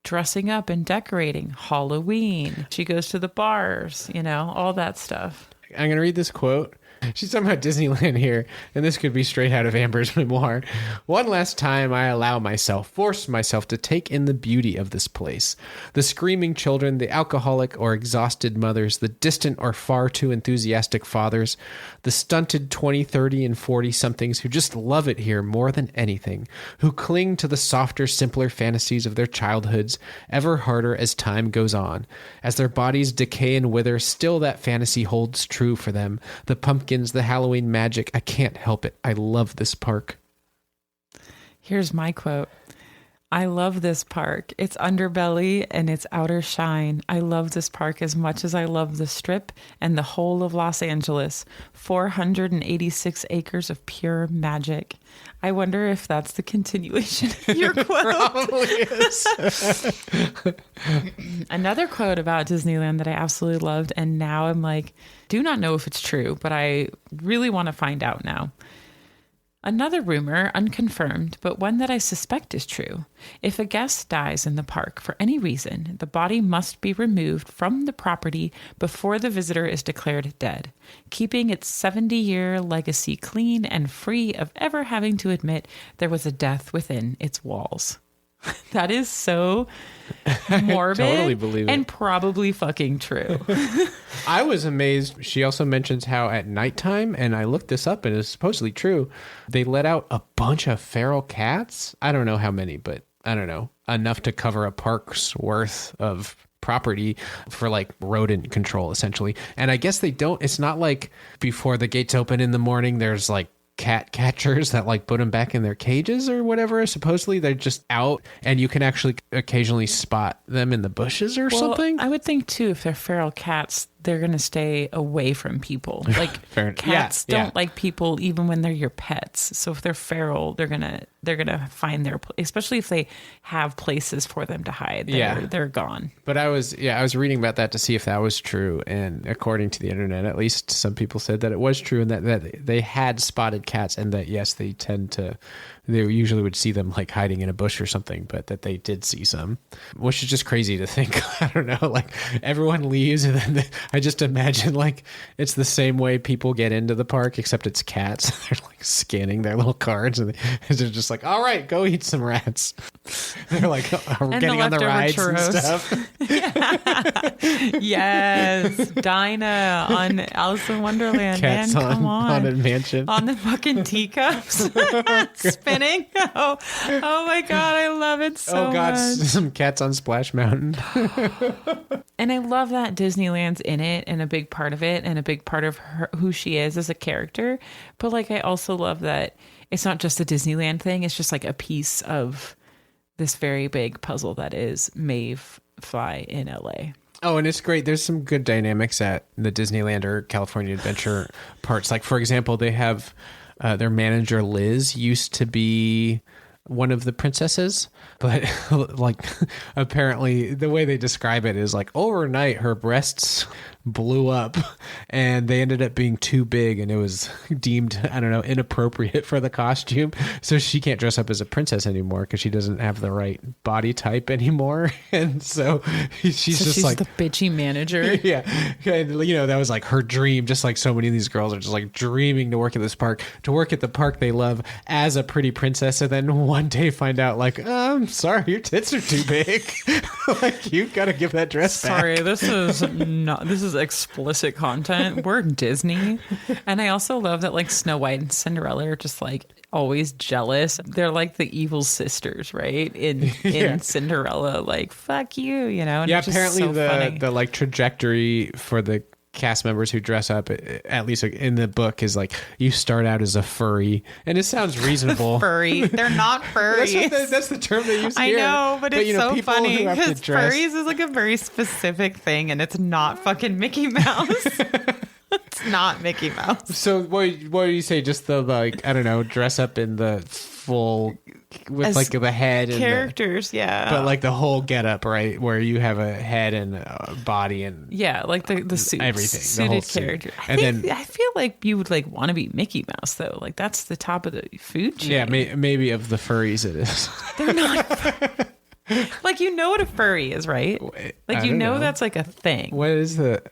dressing up and decorating, Halloween. She goes to the bars, you know, all that stuff. I'm going to read this quote. She's talking about Disneyland here, and this could be straight out of Amber's memoir. One last time I force myself to take in the beauty of this place. The screaming children, the alcoholic or exhausted mothers, the distant or far too enthusiastic fathers, the stunted 20, 30, and 40-somethings who just love it here more than anything, who cling to the softer, simpler fantasies of their childhoods ever harder as time goes on. As their bodies decay and wither, still that fantasy holds true for them. The pumpkins, the Halloween magic, I can't help it. I love this park. Here's my quote. I love this park. Its underbelly and its outer shine. I love this park as much as I love the Strip and the whole of Los Angeles. 486 acres of pure magic. I wonder if that's the continuation of your quote. Probably is. Another quote about Disneyland that I absolutely loved, and now I'm like, do not know if it's true, but I really want to find out now. Another rumor, unconfirmed, but one that I suspect is true. If a guest dies in the park for any reason, the body must be removed from the property before the visitor is declared dead, keeping its 70-year legacy clean and free of ever having to admit there was a death within its walls. That is so morbid. I totally believe it. And probably fucking true. I was amazed. She also mentions how at nighttime, and I looked this up and it's supposedly true, they let out a bunch of feral cats. I don't know how many, but I don't know, enough to cover a park's worth of property for like rodent control essentially. And I guess they don't, it's not like before the gates open in the morning, there's like cat catchers that like put them back in their cages or whatever. Supposedly they're just out and you can actually occasionally spot them in the bushes or something. I would think too, if they're feral cats, they're going to stay away from people. Like cats don't like people even when they're your pets. So if they're feral, they're going to find their place, especially if they have places for them to hide. They're gone. But I was reading about that to see if that was true. And according to the internet, at least some people said that it was true and that they had spotted cats and that, yes, they usually would see them like hiding in a bush or something, but that they did see some, which is just crazy to think. I don't know, like everyone leaves and then I just imagine like it's the same way people get into the park, except it's cats. They're like scanning their little cards and they're just like, all right, go eat some rats. They're like getting on the rides churros. And stuff. Yes. Dinah on Alice in Wonderland. Cats man, come on. Haunted Mansion. On the fucking teacups. Spinning. Oh my God. I love it so much. Some cats on Splash Mountain. And I love that Disneyland's in it and a big part of it and a big part of who she is as a character. But like, I also love that it's not just a Disneyland thing. It's just like a piece of this very big puzzle that is Maeve Fly in LA. Oh, and it's great. There's some good dynamics at the Disneyland or California Adventure parts. Like, for example, they have their manager, Liz, used to be one of the princesses, but like apparently the way they describe it is like overnight her breasts blew up and they ended up being too big and it was deemed, I don't know, inappropriate for the costume. So she can't dress up as a princess anymore because she doesn't have the right body type anymore. And so she's like the bitchy manager. Yeah. And, you know, that was like her dream, just like so many of these girls are just like dreaming to work at this park, to work at the park they love as a pretty princess. And then one day find out like, I'm sorry, your tits are too big. Like you got to give that dress back. Sorry, this is explicit content. We're Disney. And I also love that like Snow White and Cinderella are just like always jealous. They're like the evil sisters, right? In Cinderella, like fuck you, you know. And yeah, it's just apparently so the like trajectory for the cast members who dress up, at least in the book, is like you start out as a furry, and it sounds reasonable. Furry, they're not furries. That's the term they use I here. know, but it's so funny because dress... furries is like a very specific thing, and it's not fucking Mickey Mouse. It's not Mickey Mouse. So what do you say? Just the like, I don't know, dress up in the full with as like the head and characters, yeah. But like the whole getup, right? Where you have a head and a body and like the suit, everything, suited the whole character. Suit. I feel like you would like want to be Mickey Mouse though. Like that's the top of the food chain. Yeah, maybe of the furries it is. They're not. Like you know what a furry is, right? Like you know that's like a thing. What is it?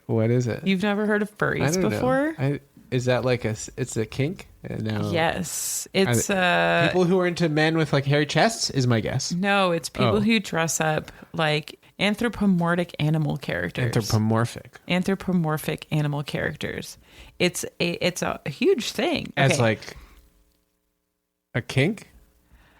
You've never heard of furries before? Is that like it's a kink? No. Yes, it's people who are into men with like hairy chests is my guess. No, it's people who dress up like anthropomorphic animal characters. Anthropomorphic animal characters. It's a huge thing. As like a kink.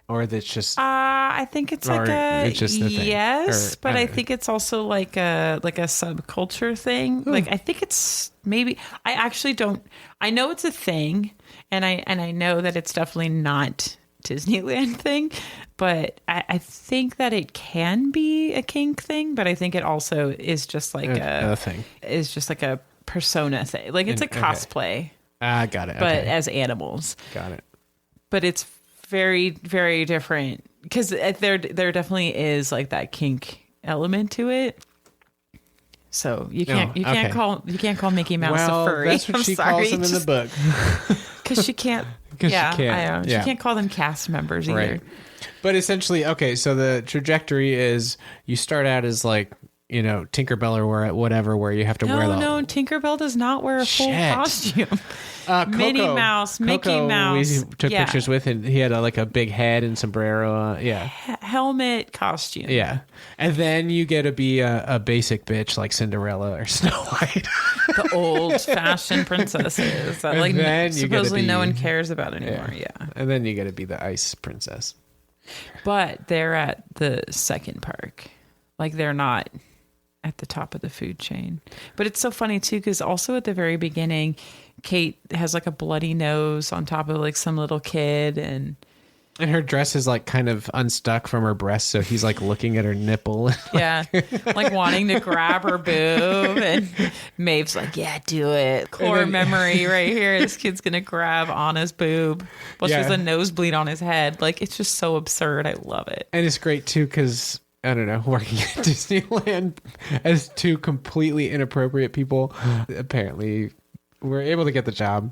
Or that's just I think it's like it's just the thing. Yes, but I think it's also like a subculture thing. Ooh. Like I think it's maybe I know it's a thing and I know that it's definitely not Disneyland thing, but I think that it can be a kink thing, but I think it also is just like a thing. Is just like a persona thing. Like it's a cosplay. Got it. But as animals. Got it. But it's very, very different because there definitely is like that kink element to it. So you can't call Mickey Mouse a furry. That's what she calls him in the book. Because she can't. She can't call them cast members either. Right. But essentially, okay, so the trajectory is you start out as like, you know, Tinkerbell or whatever, where you have to wear the... No, Tinkerbell does not wear a full costume. Minnie Mouse, Mickey Coco, Mouse. We took pictures with, and he had a big head and sombrero. Helmet costume. Yeah. And then you get to be a basic bitch like Cinderella or Snow White. The old-fashioned princesses that supposedly no one cares about anymore. Yeah. And then you get to be the ice princess. But they're at the second park. Like they're not at the top of the food chain. But it's so funny too, because also at the very beginning, Kate has like a bloody nose on top of like some little kid, and her dress is like kind of unstuck from her breast, so he's like looking at her nipple. Yeah, like wanting to grab her boob, and Maeve's like, yeah, do it. Core memory right here. This kid's gonna grab Anna's boob while she has a nosebleed on his head. Like, it's just so absurd. I love it. And it's great too, because I don't know, working at Disneyland as two completely inappropriate people, apparently we're able to get the job.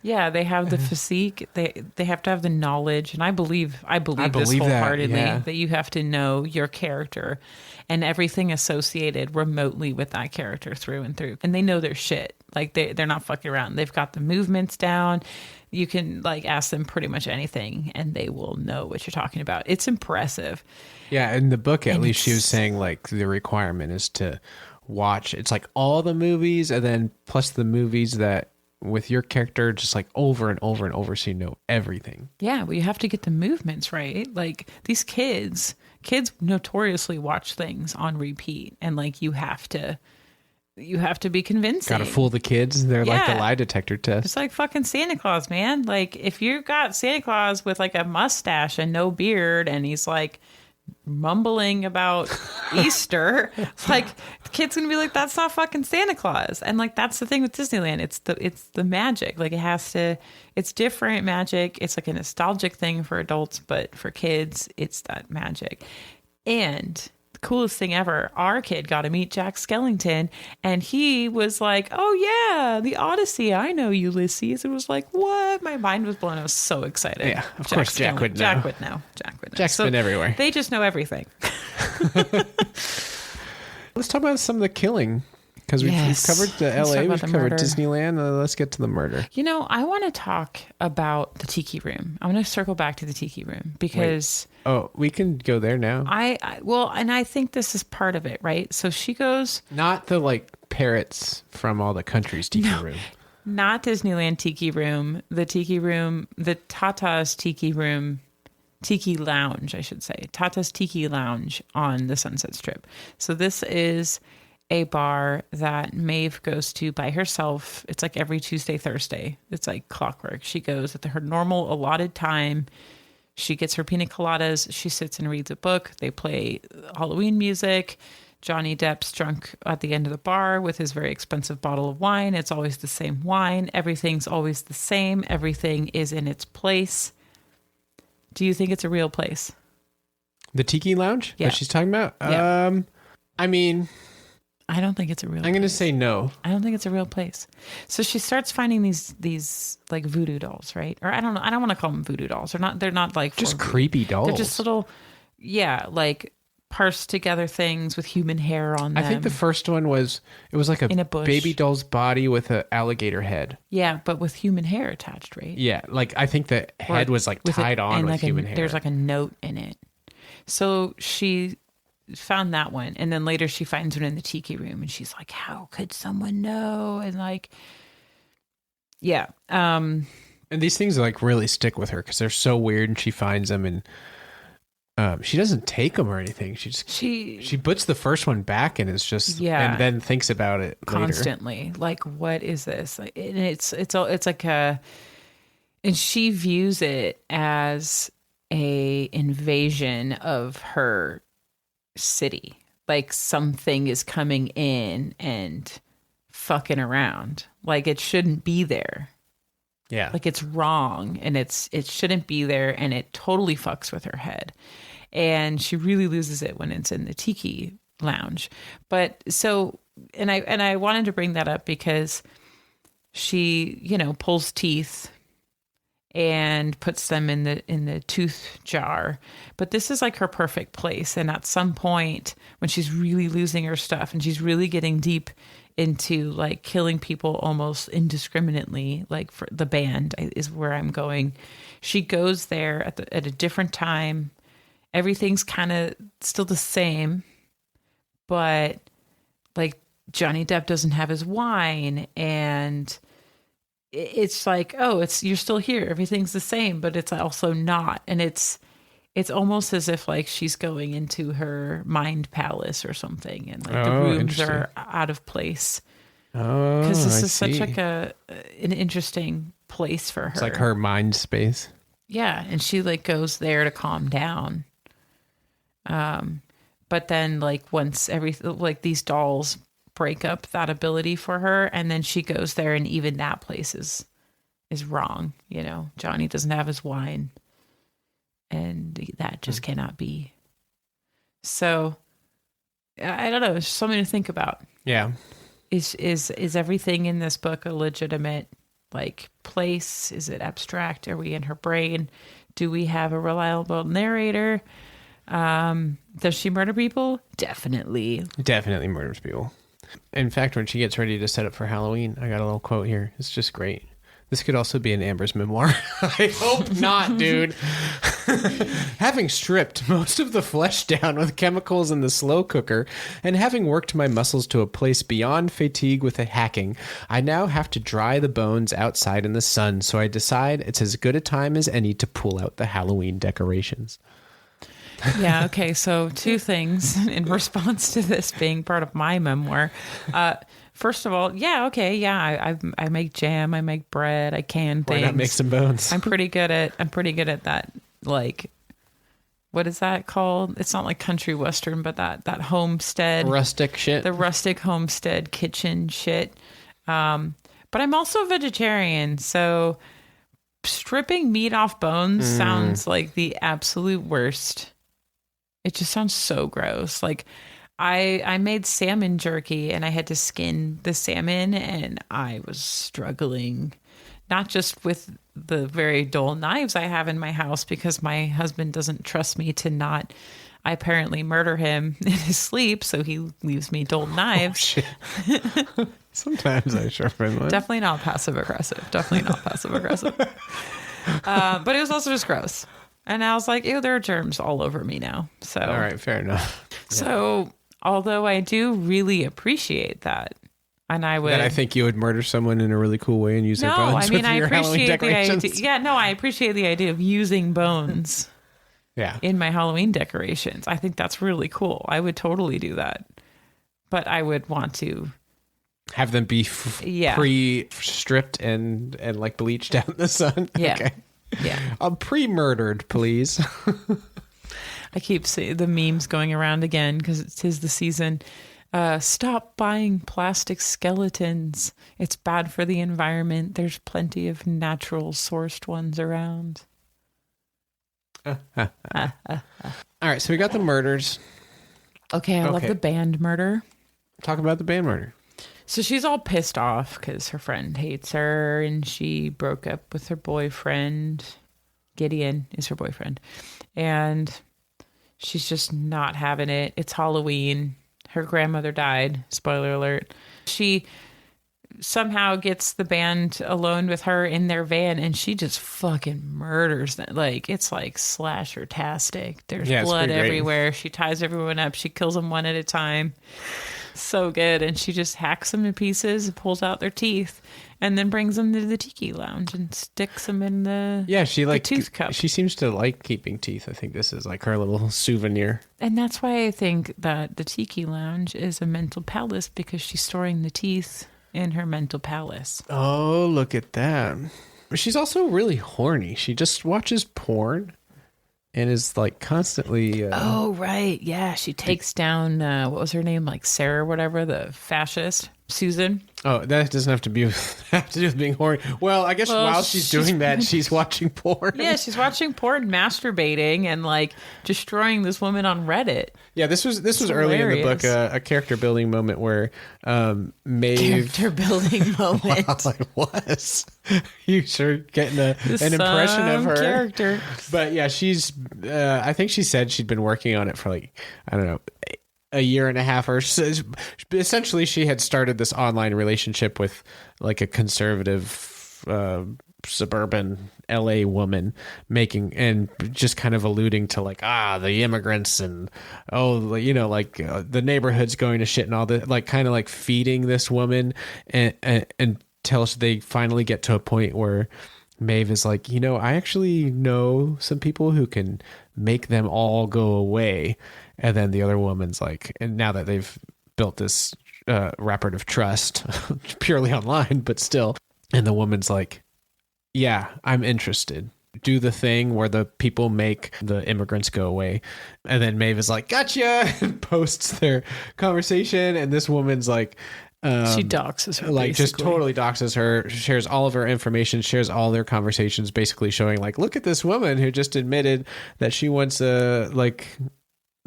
Yeah, they have the physique. They have to have the knowledge, and I believe this wholeheartedly that you have to know your character and everything associated remotely with that character through and through. And they know their shit. Like they're not fucking around. They've got the movements down. You can like ask them pretty much anything, and they will know what you're talking about. It's impressive. Yeah, in the book, at least she was saying like the requirement is to watch. It's like all the movies, and then plus the movies that with your character just like over and over and over, so you know everything. Yeah, well, you have to get the movements right. Like these kids notoriously watch things on repeat, and like you have to be convincing. Gotta fool the kids. They're like the lie detector test. It's like fucking Santa Claus, man. Like if you got Santa Claus with like a mustache and no beard, and he's like mumbling about Easter, like the kid's gonna be like, that's not fucking Santa Claus. And like that's the thing with Disneyland, it's the magic. Like it's different magic. It's like a nostalgic thing for adults, but for kids it's that magic. And the coolest thing ever, our kid got to meet Jack Skellington, and he was like, oh yeah, the Odyssey, I know Ulysses. It was like, what? My mind was blown. I was so excited. Yeah, of course Jack would know. Jack would know. Jack's been everywhere. They just know everything. Let's talk about some of the killing, because we've covered the LA, we've covered Disneyland. Let's get to the murder. You know, I want to talk about the Tiki Room. I want to circle back to the Tiki Room because... Wait. Oh, we can go there now. And I think this is part of it, right? So she goes... Not the like parrots from all the countries Tiki Room. Not Disneyland Tiki Room. The Tiki Room, the Tata's Tiki Room, Tiki Lounge, I should say. Tata's Tiki Lounge on the Sunset Strip. So this is a bar that Maeve goes to by herself. It's like every Tuesday, Thursday. It's like clockwork. She goes at her normal allotted time. She gets her pina coladas. She sits and reads a book. They play Halloween music. Johnny Depp's drunk at the end of the bar with his very expensive bottle of wine. It's always the same wine. Everything's always the same. Everything is in its place. Do you think it's a real place? The Tiki Lounge? Yeah. That she's talking about? Yeah. I mean... I don't think it's a real place. I'm going to say no. I don't think it's a real place. So she starts finding these like voodoo dolls, right? Or I don't know. I don't want to call them voodoo dolls. They're not like just creepy dolls. They're just little, like parsed together things with human hair on them. I think the first one was like a baby doll's body with an alligator head. Yeah, but with human hair attached, right? Yeah, like I think the head was like tied on with like human hair. There's like a note in it. So she found that one, and then later she finds one in the Tiki Room, and she's like, how could someone know? And like, and these things like really stick with her because they're so weird, and she finds them, and she doesn't take them or anything. She puts the first one back and is just and then thinks about it constantly later. Like, what is this? Like, and it's like and she views it as a invasion of her city. Like something is coming in and fucking around. Like it shouldn't be there. Yeah. Like it's wrong and it shouldn't be there, and it totally fucks with her head. And she really loses it when it's in the tiki lounge. But so, and I wanted to bring that up because she, you know, pulls teeth and puts them in the tooth jar. But this is like her perfect place. And at some point when she's really losing her stuff and she's really getting deep into like killing people almost indiscriminately, like for the band is where I'm going. She goes there at a different time. Everything's kind of still the same, but like Johnny Depp doesn't have his wine, and it's like, oh, you're still here. Everything's the same, but it's also not. And it's almost as if like she's going into her mind palace or something, and like the rooms are out of place. Oh, because this is such like an interesting place for her. It's like her mind space. Yeah, and she like goes there to calm down. But then like once like these dolls break up that ability for her, and then she goes there, and even that place is wrong. You know, Johnny doesn't have his wine, and that just cannot be. So I don't know. It's something to think about. Yeah. Is everything in this book a legitimate like place? Is it abstract? Are we in her brain? Do we have a reliable narrator? Does she murder people? Definitely Murders people. In fact, when she gets ready to set up for Halloween, I got a little quote here. It's just great. This could also be an Amber's memoir. I hope not, dude. Having stripped most of the flesh down with chemicals in the slow cooker, and having worked my muscles to a place beyond fatigue with the hacking, I now have to dry the bones outside in the sun, so I decide it's as good a time as any to pull out the Halloween decorations. Yeah, okay, so two things in response to this being part of my memoir. First of all, I make jam, I make bread, I can things. Why not make some bones? I'm pretty good at that, like, what is that called? It's not like country western, but that homestead. Rustic shit. The rustic homestead kitchen shit. But I'm also a vegetarian, so stripping meat off bones sounds like the absolute worst. It just sounds so gross. Like I made salmon jerky, and I had to skin the salmon, and I was struggling, not just with the very dull knives I have in my house, because my husband doesn't trust me to not, I apparently murder him in his sleep, so he leaves me dull knives. Oh, shit. Sometimes I sharpen one. Definitely not passive aggressive. But it was also just gross. And I was like, ew, there are germs all over me now. So, all right, fair enough. So, although I do really appreciate that, and I would, then I think you would murder someone in a really cool way and use their bones with your Halloween decorations. I appreciate the idea of using bones. In my Halloween decorations. I think that's really cool. I would totally do that, but I would want to have them be pre-stripped and like bleached out in the sun. Yeah. Okay. Yeah. I'm pre-murdered, please. I keep seeing the memes going around again because it is the season. Stop buying plastic skeletons. It's bad for the environment. There's plenty of natural sourced ones around. All right, so we got the murders. Okay, I love the band murder. Talk about the band murder. So she's all pissed off because her friend hates her, and she broke up with her boyfriend. Gideon is her boyfriend. And she's just not having it. It's Halloween. Her grandmother died. Spoiler alert. She somehow gets the band alone with her in their van, and she just fucking murders them. Like, it's like slasher-tastic. There's blood everywhere. She ties everyone up. She kills them one at a time. So good. And she just hacks them to pieces, pulls out their teeth, and then brings them to the tiki lounge and sticks them in the tooth cup. She seems to like keeping teeth. I think this is like her little souvenir. And that's why I think that the tiki lounge is a mental palace, because she's storing the teeth in her mental palace. Oh, look at that. She's also really horny. She just watches porn and is like constantly. Oh, right. Yeah. She takes down, what was her name? Like Sarah, whatever, the fascist, Susan. Oh, that doesn't have to be have to do with being horny. Well, I guess while she's doing that, she's watching porn. Yeah, she's watching porn, masturbating, and like destroying this woman on Reddit. Yeah, this was early in the book, a character building moment where Maeve character building moment. Wow, it was. You sure getting an impression of her character. But yeah, she's. I think she said she'd been working on it for like, I don't know, a year and a half or so. Essentially, she had started this online relationship with like a conservative suburban LA woman, making and just kind of alluding to like the immigrants and the neighborhood's going to shit and all that, like kind of like feeding this woman until they finally get to a point where Maeve is like, I actually know some people who can make them all go away. And then the other woman's like, and now that they've built this rapport of trust purely online, but still, and the woman's like, yeah, I'm interested. Do the thing where the people make the immigrants go away. And then Maeve is like, gotcha, and posts their conversation. And this woman's like, she doxes her, like basically. Just totally doxes her, shares all of her information, shares all their conversations, basically showing like, look at this woman who just admitted that she wants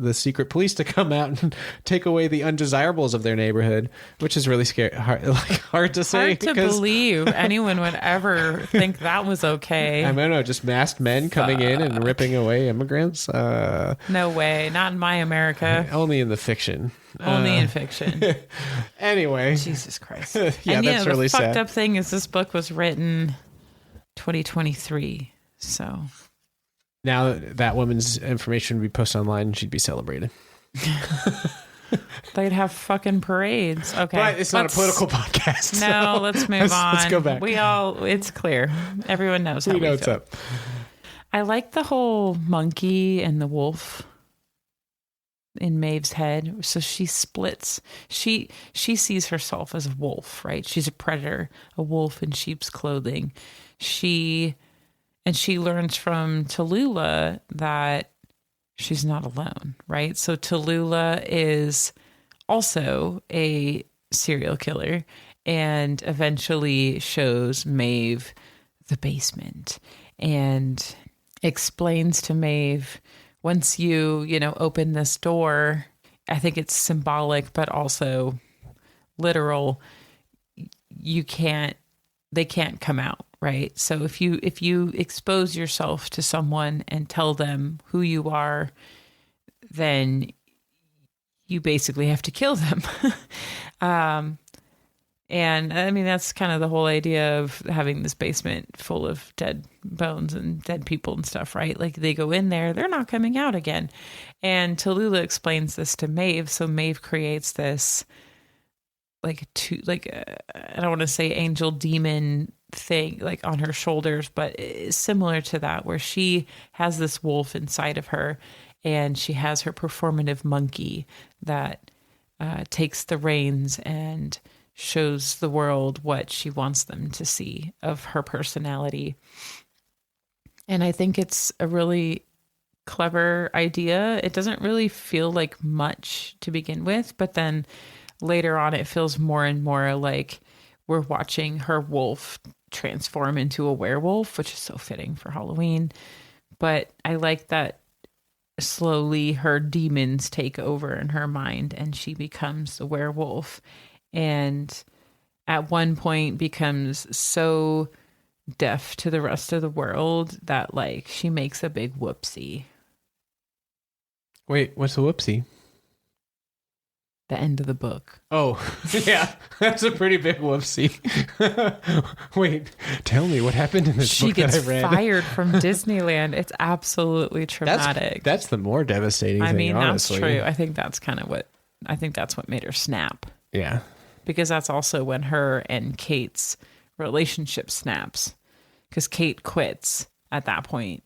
the secret police to come out and take away the undesirables of their neighborhood, which is really scary. Hard to say. Hard to believe anyone would ever think that was okay. I don't know, just masked men coming in and ripping away immigrants. No way, not in my America. Only in the fiction. Only in fiction. Anyway, Jesus Christ. Yeah, and that's really the sad. fucked up thing is this book was written 2023, so. Now that woman's information would be posted online and she'd be celebrated. They'd have fucking parades. Okay. But it's not a political podcast. No, so let's move on. Let's go back. It's clear. Everyone knows how we know what's feel. up. I like the whole monkey and the wolf in Maeve's head. So she splits. She sees herself as a wolf, right? She's a predator, a wolf in sheep's clothing. She learns from Tallulah that she's not alone, right? So Tallulah is also a serial killer and eventually shows Maeve the basement and explains to Maeve, once you open this door, I think it's symbolic, but also literal, they can't come out. Right. So if you expose yourself to someone and tell them who you are, then you basically have to kill them. And I mean, that's kind of the whole idea of having this basement full of dead bones and dead people and stuff, right? Like they go in there, they're not coming out again. And Tallulah explains this to Maeve. So Maeve creates this I don't want to say angel demon thing like on her shoulders, but it's similar to that, where she has this wolf inside of her and she has her performative monkey that takes the reins and shows the world what she wants them to see of her personality. And I think it's a really clever idea. It doesn't really feel like much to begin with, but then later on, it feels more and more like we're watching her wolf transform into a werewolf, which is so fitting for Halloween. But I like that slowly her demons take over in her mind and she becomes the werewolf. And at one point becomes so deaf to the rest of the world that like she makes a big whoopsie. Wait, what's a whoopsie? The end of the book. Oh, yeah. That's a pretty big whoopsie. Wait, tell me what happened in this book that I read. She gets fired from Disneyland. It's absolutely traumatic. That's the more devastating thing, honestly. That's true. I think that's what made her snap. Yeah. Because that's also when her and Kate's relationship snaps. Because Kate quits at that point.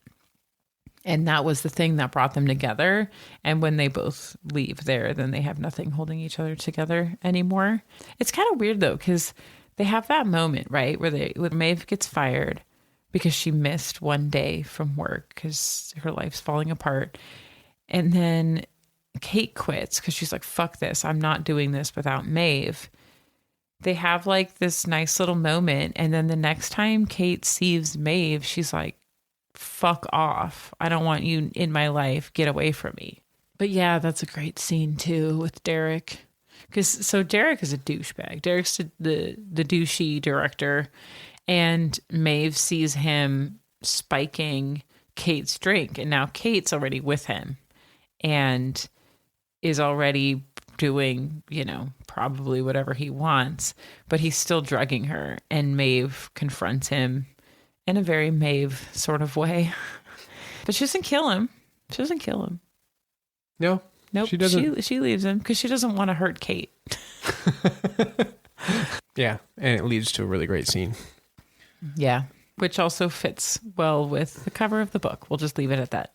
And that was the thing that brought them together. And when they both leave there, then they have nothing holding each other together anymore. It's kind of weird, though, because they have that moment, right, where Maeve gets fired, because she missed one day from work because her life's falling apart. And then Kate quits because she's like, fuck this. I'm not doing this without Maeve. They have like this nice little moment. And then the next time Kate sees Maeve, she's like, fuck off. I don't want you in my life. Get away from me. But yeah, that's a great scene too with Derek. So Derek is a douchebag. Derek's the douchey director. And Maeve sees him spiking Kate's drink. And now Kate's already with him and is already doing, probably whatever he wants. But he's still drugging her. And Maeve confronts him in a very Maeve sort of way. But she doesn't kill him. No. Nope. She doesn't. She leaves him because she doesn't want to hurt Kate. Yeah. And it leads to a really great scene. Yeah. Which also fits well with the cover of the book. We'll just leave it at that.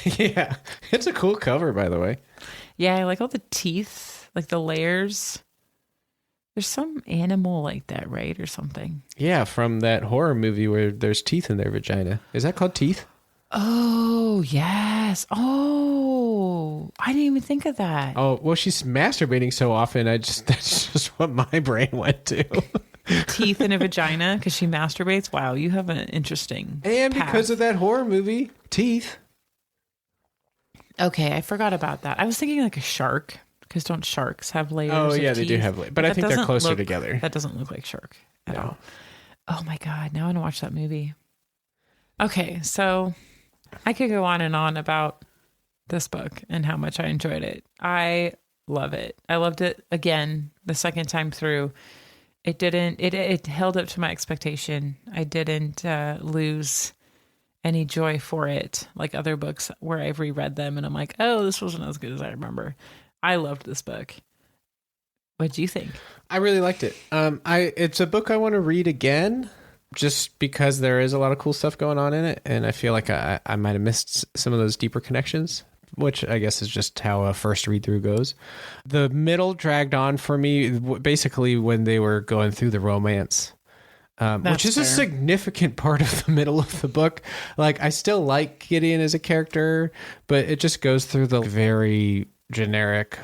Yeah. It's a cool cover, by the way. Yeah. I like all the teeth, like the layers. There's some animal like that, right? Or something. Yeah. From that horror movie where there's teeth in their vagina. Is that called Teeth? Oh, yes. Oh, I didn't even think of that. Oh, well, she's masturbating so often. That's just what my brain went to. Teeth in a vagina because she masturbates. Wow, you have an interesting And path. because of that horror movie, Teeth. Okay, I forgot about that. I was thinking like a shark because don't sharks have layers? Oh, yeah, of they teeth? do have layers. But I think they're closer together. That doesn't look like shark at No. all. Oh my God, now I want to watch that movie. Okay, so I could go on and on about this book and how much I enjoyed it. I love it. I loved it again the second time through. It held up to my expectation. I didn't lose any joy for it like other books where I've reread them and I'm like, oh, this wasn't as good as I remember. I loved this book. What do you think? I really liked it. It's a book I want to read again just because there is a lot of cool stuff going on in it. And I feel like I might have missed some of those deeper connections, which I guess is just how a first read through goes. The middle dragged on for me basically when they were going through the romance, which is fair. a significant part of the middle of the book. Like, I still like Gideon as a character, but it just goes through the very generic,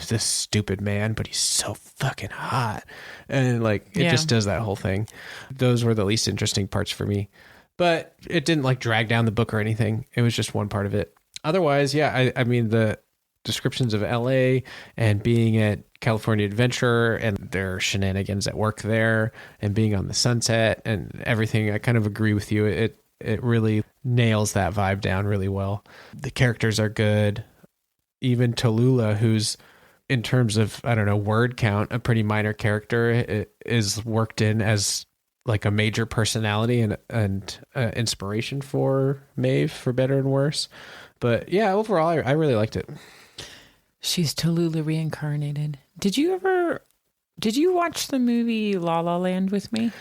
this stupid man, but he's so fucking hot. And like, it just does that whole thing. Those were the least interesting parts for me, but it didn't like drag down the book or anything. It was just one part of it. Otherwise, yeah, I mean, the descriptions of LA and being at California Adventure and their shenanigans at work there and being on the Sunset and everything, I kind of agree with you. It really nails that vibe down really well. The characters are good. Even Tallulah, who's in terms of, I don't know, word count, a pretty minor character, is worked in as like a major personality and inspiration for Maeve, for better and worse. But yeah, overall, I really liked it. She's Tallulah reincarnated. Did you watch the movie La La Land with me?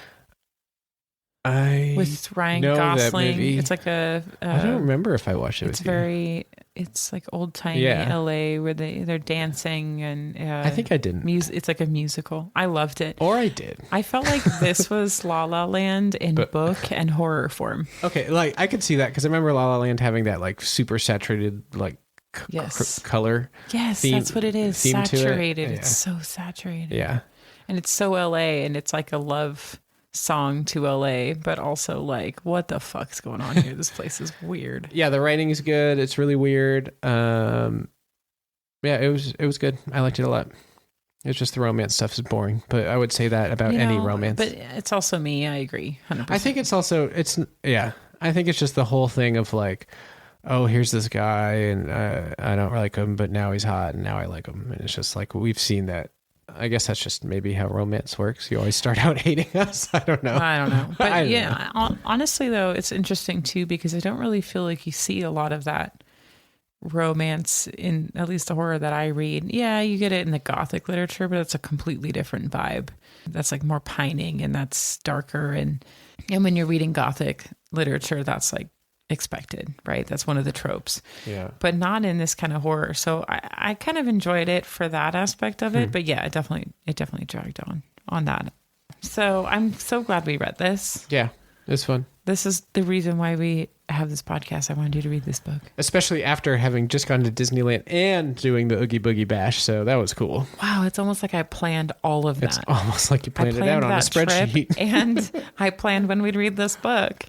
With Ryan know Gosling. that movie. It's like I don't remember if I watched it with you. It's like old timey LA where they're dancing and I think I didn't. It's like a musical. I loved it. Or I did. I felt like this was La La Land in book and horror form. Okay, like I could see that because I remember La La Land having that like super saturated like color. Yes, theme, that's what it is. Saturated. It. It's so saturated. Yeah. And it's so LA and it's like a love song to LA, but also like, what the fuck's going on here? This place is weird. Yeah, the writing is good. It's really weird. Yeah, it was good. I liked it a lot. It's just the romance stuff is boring, but I would say that about any romance. But it's also me. I agree. 100%. I think it's also I think it's just the whole thing of like, oh, here's this guy and I don't like him, but now he's hot and now I like him, and it's just like we've seen that. I guess that's just maybe how romance works. You always start out hating us. I don't know. But yeah, honestly though, it's interesting too, because I don't really feel like you see a lot of that romance in at least the horror that I read. Yeah, you get it in the Gothic literature, but it's a completely different vibe. That's like more pining and that's darker. And when you're reading Gothic literature, that's like expected, right? That's one of the tropes. Yeah. But not in this kind of horror. So I kind of enjoyed it for that aspect of it. But yeah, it definitely dragged on that. So I'm so glad we read this. Yeah, it's fun. This is the reason why we have this podcast. I wanted you to read this book. Especially after having just gone to Disneyland and doing the Oogie Boogie Bash. So that was cool. Wow, it's almost like I planned all of that. It's almost like you planned it out on a spreadsheet. And I planned when we'd read this book.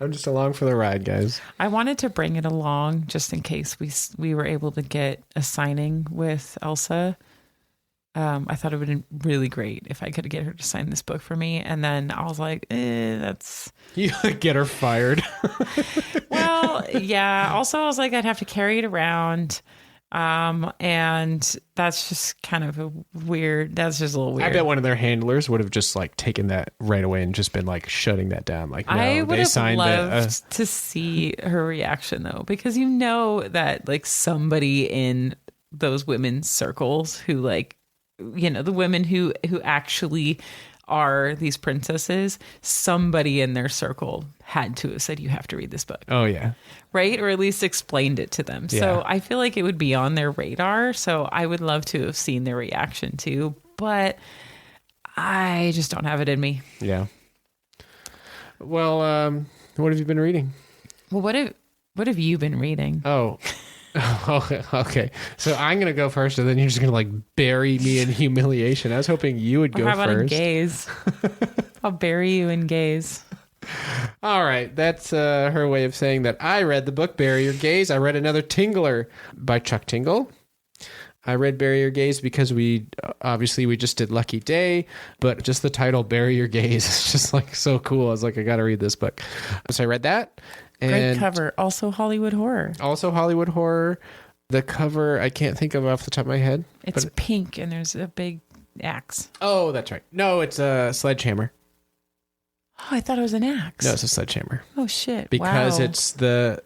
I'm just along for the ride, guys. I wanted to bring it along just in case we were able to get a signing with Elsa. I thought it would be really great if I could get her to sign this book for me. And then I was like, that's... You get her fired. Well, yeah. Also, I was like, I'd have to carry it around. And that's just kind of that's just a little weird. I bet one of their handlers would have just like taken that right away and just been like shutting that down. Like, no, I would they have signed loved to see her reaction though, because you know that like somebody in those women's circles who like, you know, the women who actually are these princesses, somebody in their circle had to have said, you have to read this book. Oh, yeah. Right? Or at least explained it to them. Yeah. So I feel like it would be on their radar. So I would love to have seen their reaction too. But I just don't have it in me. Yeah. Well, what have you been reading? Well, what have you been reading? Oh, okay. So I'm going to go first, and then you're just going to like bury me in humiliation. I was hoping you would go How about first. a gaze? I'll bury you in gaze. All right. That's her way of saying that I read the book Bury Your Gaze. I read another Tingler by Chuck Tingle. I read Bury Your Gaze because we just did Lucky Day, but just the title Bury Your Gaze is just like so cool. I was like, I got to read this book. So I read that. Great cover. Also Hollywood horror. The cover, I can't think of off the top of my head. It's pink and there's a big axe. Oh, that's right. No, it's a sledgehammer. Oh, I thought it was an axe. No, it's a sledgehammer. Oh, shit. Because wow. it's the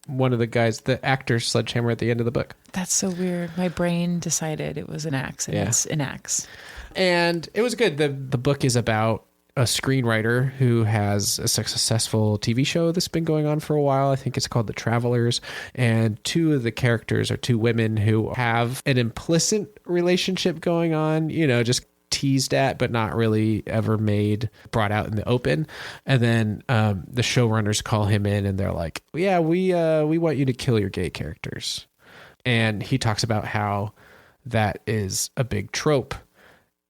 one of the guys, the actor's sledgehammer at the end of the book. That's so weird. My brain decided it was an axe, and it's an axe. And it was good. The book is about a screenwriter who has a successful TV show that's been going on for a while. I think it's called The Travelers. And two of the characters are two women who have an implicit relationship going on, you know, just teased at, but not really ever brought out in the open. And then the showrunners call him in and they're like, yeah, we want you to kill your gay characters. And he talks about how that is a big trope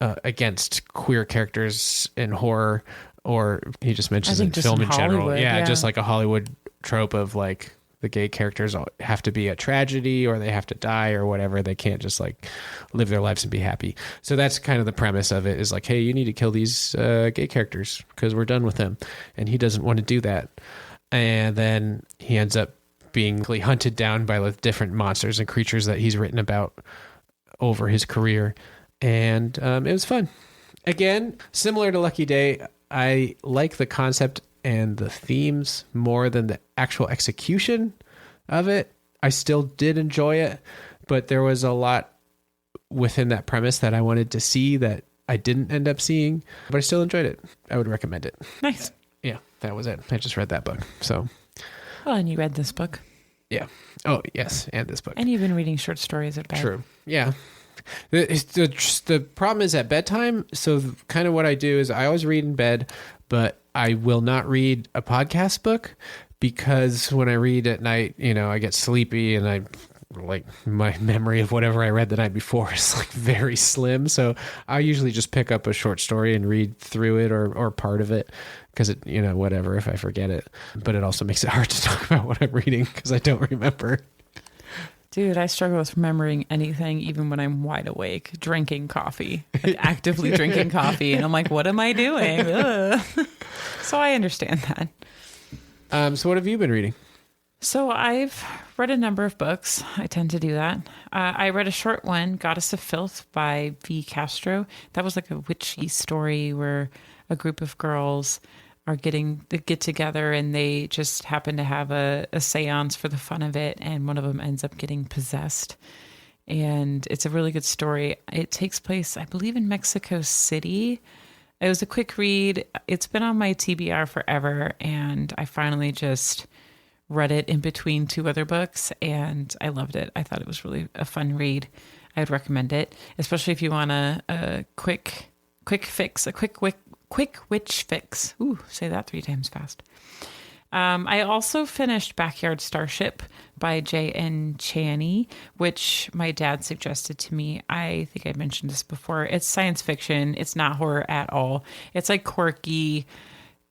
against queer characters in horror, or he just mentions in film in general. Yeah, just like a Hollywood trope of like the gay characters have to be a tragedy or they have to die or whatever. They can't just like live their lives and be happy. So that's kind of the premise of it, is like, hey, you need to kill these gay characters because we're done with them. And he doesn't want to do that. And then he ends up being hunted down by like different monsters and creatures that he's written about over his career. And it was fun. Again, similar to Lucky Day, I like the concept and the themes more than the actual execution of it. I still did enjoy it, but there was a lot within that premise that I wanted to see that I didn't end up seeing, but I still enjoyed it. I would recommend it. Nice. Yeah, that was it. I just read that book. So, well, and you read this book. Yeah. Oh, yes, and this book. And you've been reading short stories at bed. True. Yeah. The problem is at bedtime. So kind of what I do is I always read in bed, but I will not read a podcast book because when I read at night, you know, I get sleepy and I like my memory of whatever I read the night before is like very slim. So I usually just pick up a short story and read through it or part of it because it, you know, whatever, if I forget it, but it also makes it hard to talk about what I'm reading because I don't remember. Dude, I struggle with remembering anything, even when I'm wide awake, drinking coffee, like actively drinking coffee. And I'm like, what am I doing? So I understand that. So what have you been reading? So I've read a number of books. I tend to do that. I read a short one, Goddess of Filth by V. Castro. That was like a witchy story where a group of girls are get together and they just happen to have a seance for the fun of it, and one of them ends up getting possessed. And it's a really good story. It takes place, I believe, in Mexico City. It was a quick read. It's been on my TBR forever, and I finally just read it in between two other books, and I loved it. I thought it was really a fun read. I would recommend it, especially if you want a quick fix, a quick Quick Witch Fix. Ooh, say that 3 times fast. I also finished Backyard Starship by J.N. Chaney, which my dad suggested to me. I think I mentioned this before. It's science fiction. It's not horror at all. It's like quirky,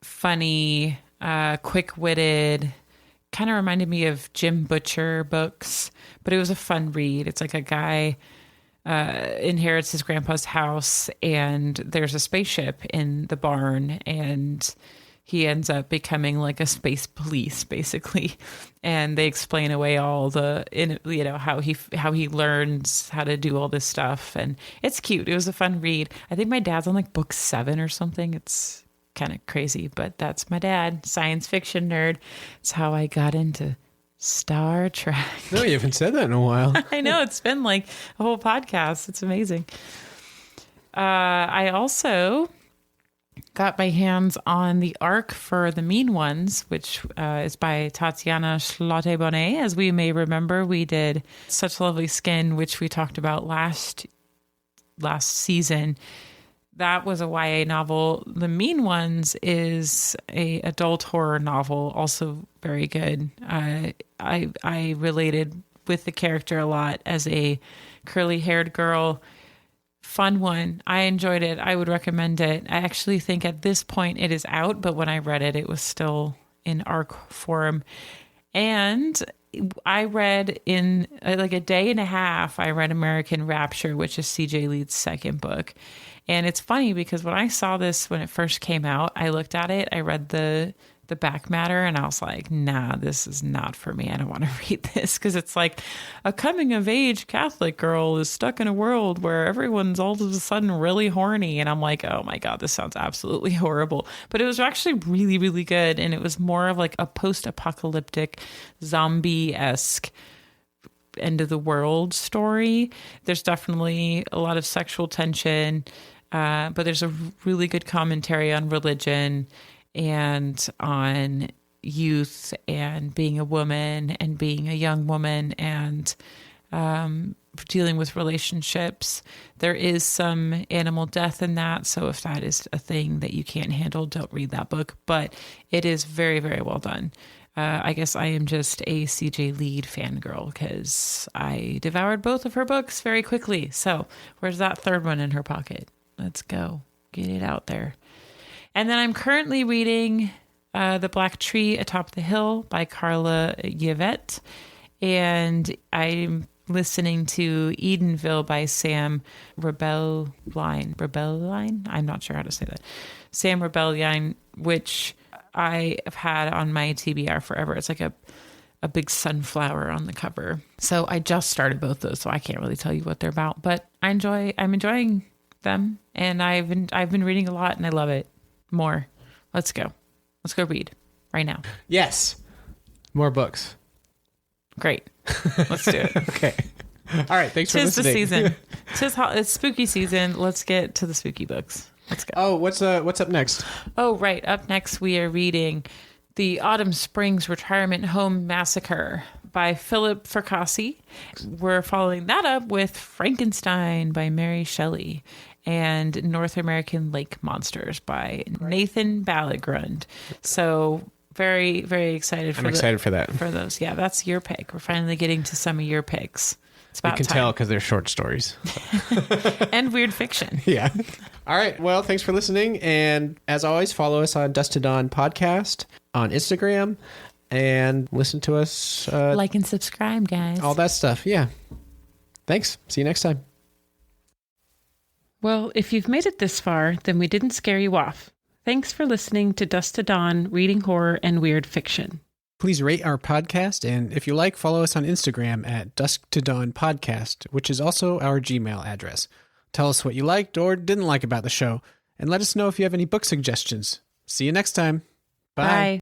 funny, quick-witted. Kind of reminded me of Jim Butcher books, but it was a fun read. It's like a guy inherits his grandpa's house, and there's a spaceship in the barn, and he ends up becoming like a space police, basically. And they explain away all the, how he learns how to do all this stuff. And it's cute. It was a fun read. I think my dad's on like book 7 or something. It's kind of crazy, but that's my dad, science fiction nerd. It's how I got into Star Trek. No, you haven't said that in a while. I know, it's been like a whole podcast. It's amazing. I also got my hands on the arc for The Mean Ones, which is by Tatiana Scholte-Bonne. As we may remember, we did Such Lovely Skin, which we talked about last season. That was a YA novel. The Mean Ones is a adult horror novel, also very good. I related with the character a lot as a curly-haired girl. Fun one. I enjoyed it. I would recommend it. I actually think at this point it is out, but when I read it, it was still in ARC form. And I read in like a day and a half, I read American Rapture, which is CJ Leeds' second book. And it's funny because when I saw this, when it first came out, I looked at it, I read the back matter, and I was like, nah, this is not for me. I don't want to read this, because it's like a coming of age Catholic girl is stuck in a world where everyone's all of a sudden really horny. And I'm like, oh my God, this sounds absolutely horrible. But it was actually really, really good. And it was more of like a post-apocalyptic zombie-esque end of the world story. There's definitely a lot of sexual tension, but there's a really good commentary on religion and on youth and being a woman and being a young woman and dealing with relationships. There is some animal death in that, so if that is a thing that you can't handle, don't read that book. But it is very, very well done. I guess I am just a CJ Lead fangirl because I devoured both of her books very quickly. So where's that third one in her pocket? Let's go. Get it out there. And then I'm currently reading The Black Tree Atop the Hill by Karla Yvette. And I'm listening to Edenville by Sam Rebelein. Rebelein? I'm not sure how to say that. Sam Rebelein, which I have had on my TBR forever. It's like a big sunflower on the cover. So I just started both those, so I can't really tell you what they're about. But I'm enjoying them, and I've been reading a lot, and I love it. More. Let's go read right now. Yes. More books. Great. Let's do it. Okay. All right. Thanks for listening. The season. It's spooky season. Let's get to the spooky books. Let's go. Oh, what's up next? Oh, right. Up next, we are reading The Autumn Springs Retirement Home Massacre by Philip Fracassi. We're following that up with Frankenstein by Mary Shelley and North American Lake Monsters by Nathan Balligrund. So very, very excited for I'm excited for that. For those. Yeah, that's your pick. We're finally getting to some of your picks. It's about you can time. tell because they're short stories. And weird fiction. Yeah. All right. Well, thanks for listening. And as always, follow us on Dust to Dawn podcast on Instagram and listen to us. Like and subscribe, guys. All that stuff. Yeah. Thanks. See you next time. Well, if you've made it this far, then we didn't scare you off. Thanks for listening to Dust to Dawn, reading horror and weird fiction. Please rate our podcast, and if you like, follow us on Instagram at Dusk to Dawn Podcast, which is also our Gmail address. Tell us what you liked or didn't like about the show, and let us know if you have any book suggestions. See you next time. Bye.